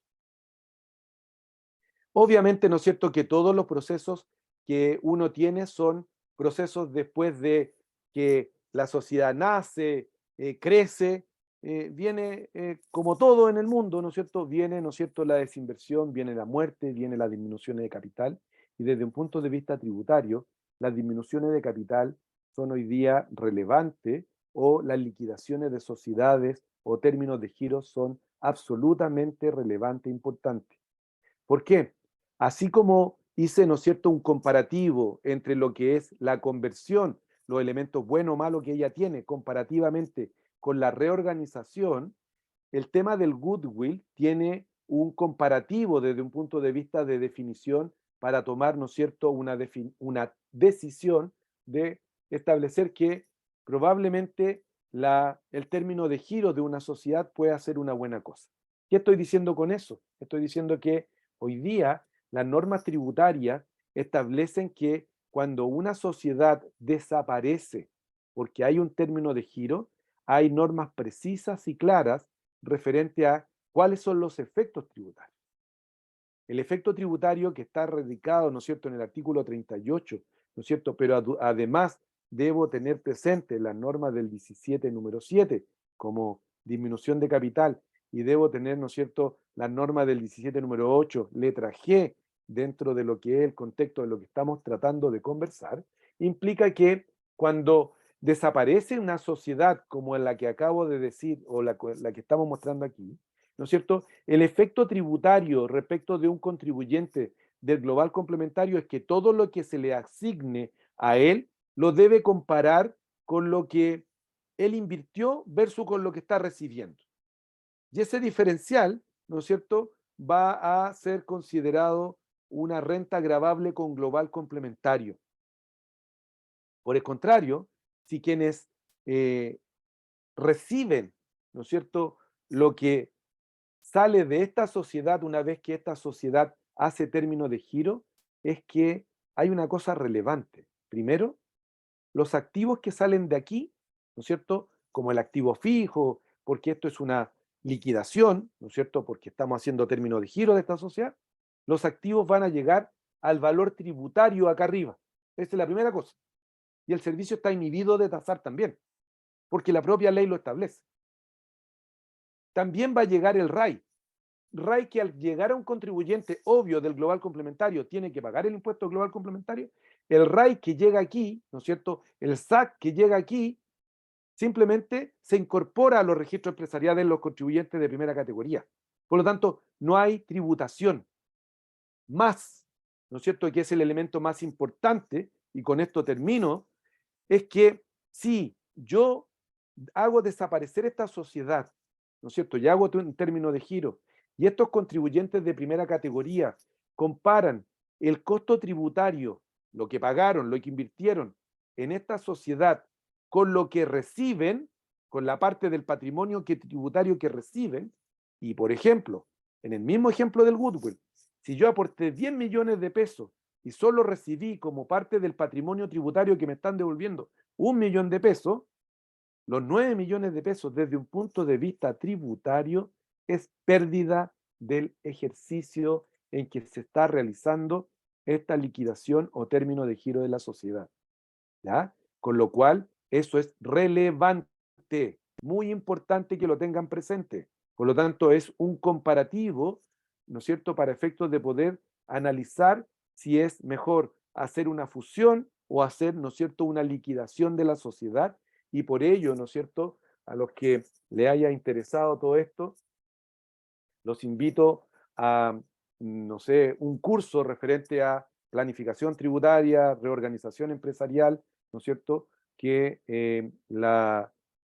Obviamente, ¿no es cierto?, que todos los procesos que uno tiene son procesos después de que la sociedad nace, crece, viene como todo en el mundo, ¿no es cierto?, viene, ¿no es cierto?, la desinversión, viene la muerte, viene las disminuciones de capital, y desde un punto de vista tributario, las disminuciones de capital son hoy día relevantes, o las liquidaciones de sociedades o términos de giro son absolutamente relevantes e importantes. ¿Por qué? Así como hice, ¿no es cierto?, un comparativo entre lo que es la conversión, los elementos bueno o malo que ella tiene, comparativamente con la reorganización, el tema del goodwill tiene un comparativo desde un punto de vista de definición para tomar, ¿no es cierto?, una decisión de establecer que probablemente el término de giro de una sociedad puede ser una buena cosa. ¿Qué estoy diciendo con eso? Estoy diciendo que hoy día las normas tributarias establecen que cuando una sociedad desaparece porque hay un término de giro, hay normas precisas y claras referente a cuáles son los efectos tributarios. El efecto tributario que está radicado, ¿no es cierto?, en el artículo 38, ¿no es cierto?, pero además debo tener presente las normas del 17, número 7, como disminución de capital, y debo tener, ¿no es cierto?, las normas del 17, número 8, letra G, dentro de lo que es el contexto de lo que estamos tratando de conversar, implica que cuando desaparece una sociedad como la que acabo de decir, o la que estamos mostrando aquí, ¿no es cierto?, el efecto tributario respecto de un contribuyente del global complementario es que todo lo que se le asigne a él lo debe comparar con lo que él invirtió versus con lo que está recibiendo. Y ese diferencial, ¿no es cierto?, va a ser considerado una renta gravable con global complementario. Por el contrario, si quienes reciben, ¿no es cierto?, lo que sale de esta sociedad una vez que esta sociedad hace término de giro, es que hay una cosa relevante. Primero, los activos que salen de aquí, ¿no es cierto?, como el activo fijo, porque esto es una liquidación, ¿no es cierto?, porque estamos haciendo término de giro de esta sociedad, los activos van a llegar al valor tributario acá arriba. Esa es la primera cosa. Y el servicio está inhibido de tasar también, porque la propia ley lo establece. También va a llegar el RAI. RAI que al llegar a un contribuyente obvio del global complementario tiene que pagar el impuesto global complementario. El RAI que llega aquí, ¿no es cierto?, el SAC que llega aquí, simplemente se incorpora a los registros empresariales de los contribuyentes de primera categoría. Por lo tanto, no hay tributación. Más, ¿no es cierto?, que es el elemento más importante, y con esto termino, es que si yo hago desaparecer esta sociedad, ¿no es cierto?, y hago un término de giro, y estos contribuyentes de primera categoría comparan el costo tributario, lo que pagaron, lo que invirtieron en esta sociedad, con lo que reciben, con la parte del patrimonio tributario que reciben, y por ejemplo, en el mismo ejemplo del goodwill, si yo aporté 10 millones de pesos y solo recibí como parte del patrimonio tributario que me están devolviendo 1 millón de pesos, los 9 millones de pesos desde un punto de vista tributario es pérdida del ejercicio en que se está realizando esta liquidación o término de giro de la sociedad, ¿ya? Con lo cual, eso es relevante, muy importante que lo tengan presente. Por lo tanto, es un comparativo, ¿no es cierto?, para efectos de poder analizar si es mejor hacer una fusión o hacer, ¿no es cierto?, una liquidación de la sociedad. Y por ello, ¿no es cierto?, a los que le haya interesado todo esto, los invito a, no sé, un curso referente a planificación tributaria, reorganización empresarial, ¿no es cierto?, que, que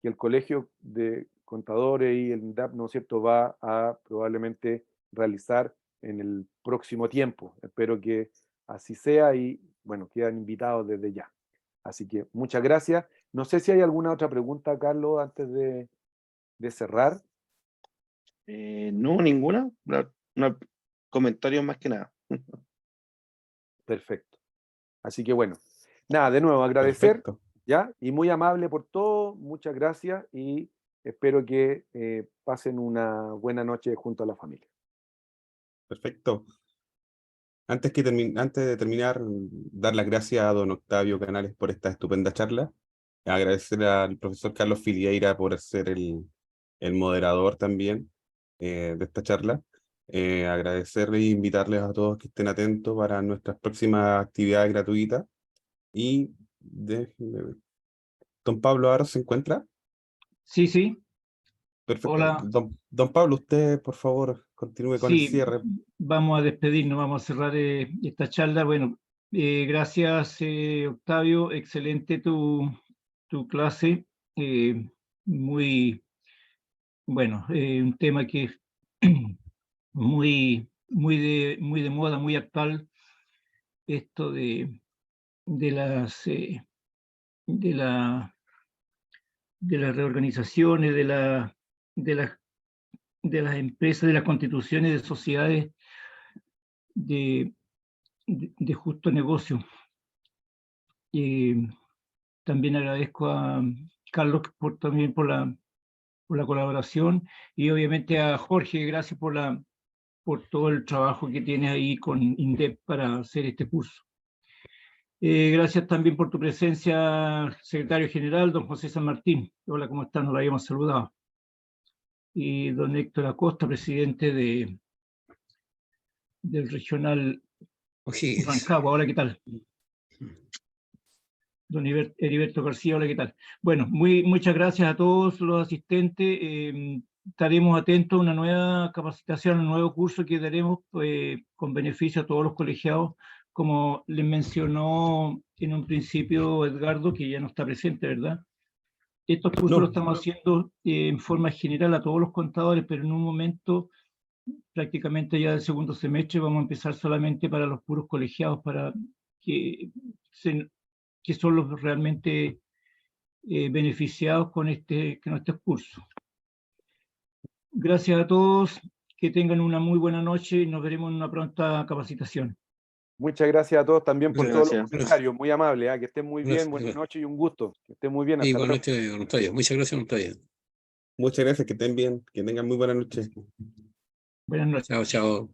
el Colegio de Contadores y el INDAP, ¿no es cierto?, va a probablemente realizar en el próximo tiempo. Espero que así sea y, bueno, quedan invitados desde ya. Así que muchas gracias. No sé si hay alguna otra pregunta, Carlos, antes de cerrar. No, ninguna. Comentarios más que nada. Perfecto. Así que bueno, Nada, de nuevo, agradecer, Perfecto. ¿ya? Y muy amable por todo, muchas gracias y espero que pasen una buena noche junto a la familia. Perfecto. Antes de terminar, dar las gracias a don Octavio Canales por esta estupenda charla. Agradecer al profesor Carlos Filgueira por ser el moderador también de esta charla. Agradecerle e invitarles a todos que estén atentos para nuestras próximas actividades gratuitas. Y déjenme ver. ¿Don Pablo Aro se encuentra? Sí, sí. Perfecto. Hola. Don Pablo, usted, por favor, continúe con el Sí, cierre. vamos a despedirnos, vamos a cerrar esta charla. Bueno, gracias, Octavio. Excelente tu clase. Muy, bueno, un tema que es muy de moda, muy actual. Esto de las de la de las reorganizaciones, de las de las empresas, de las constituciones de sociedades de, de justo negocio. También agradezco a Carlos también por la colaboración y obviamente a Jorge, gracias por todo el trabajo que tienes ahí con INDEP para hacer este curso. Gracias también por tu presencia, secretario general, don José San Martín. Hola, ¿cómo están? Nos lo habíamos saludado. Y don Héctor Acosta, presidente del regional Rancagua. Hola, ¿qué tal? Don Heriberto García, hola, ¿qué tal? Bueno, muchas gracias a todos los asistentes. Estaremos atentos a una nueva capacitación, un nuevo curso que daremos con beneficio a todos los colegiados, como les mencionó en un principio Edgardo, que ya no está presente, ¿verdad? Estos cursos No. los estamos haciendo en forma general a todos los contadores, pero en un momento, prácticamente ya del segundo semestre, vamos a empezar solamente para los puros colegiados, para que son los realmente beneficiados con este curso. Gracias a todos, que tengan una muy buena noche y nos veremos en una pronta capacitación. Muchas gracias a todos también por Muchas todos los gracias. comentarios, muy amable, que estén muy bien, Gracias, buenas gracias. noches y un gusto. Que estén muy bien, hasta luego. Igualmente, don Octavio. Muchas gracias, don Octavio. Muchas gracias, que estén bien, que tengan muy buena noche. Buenas noches. Chao, chao.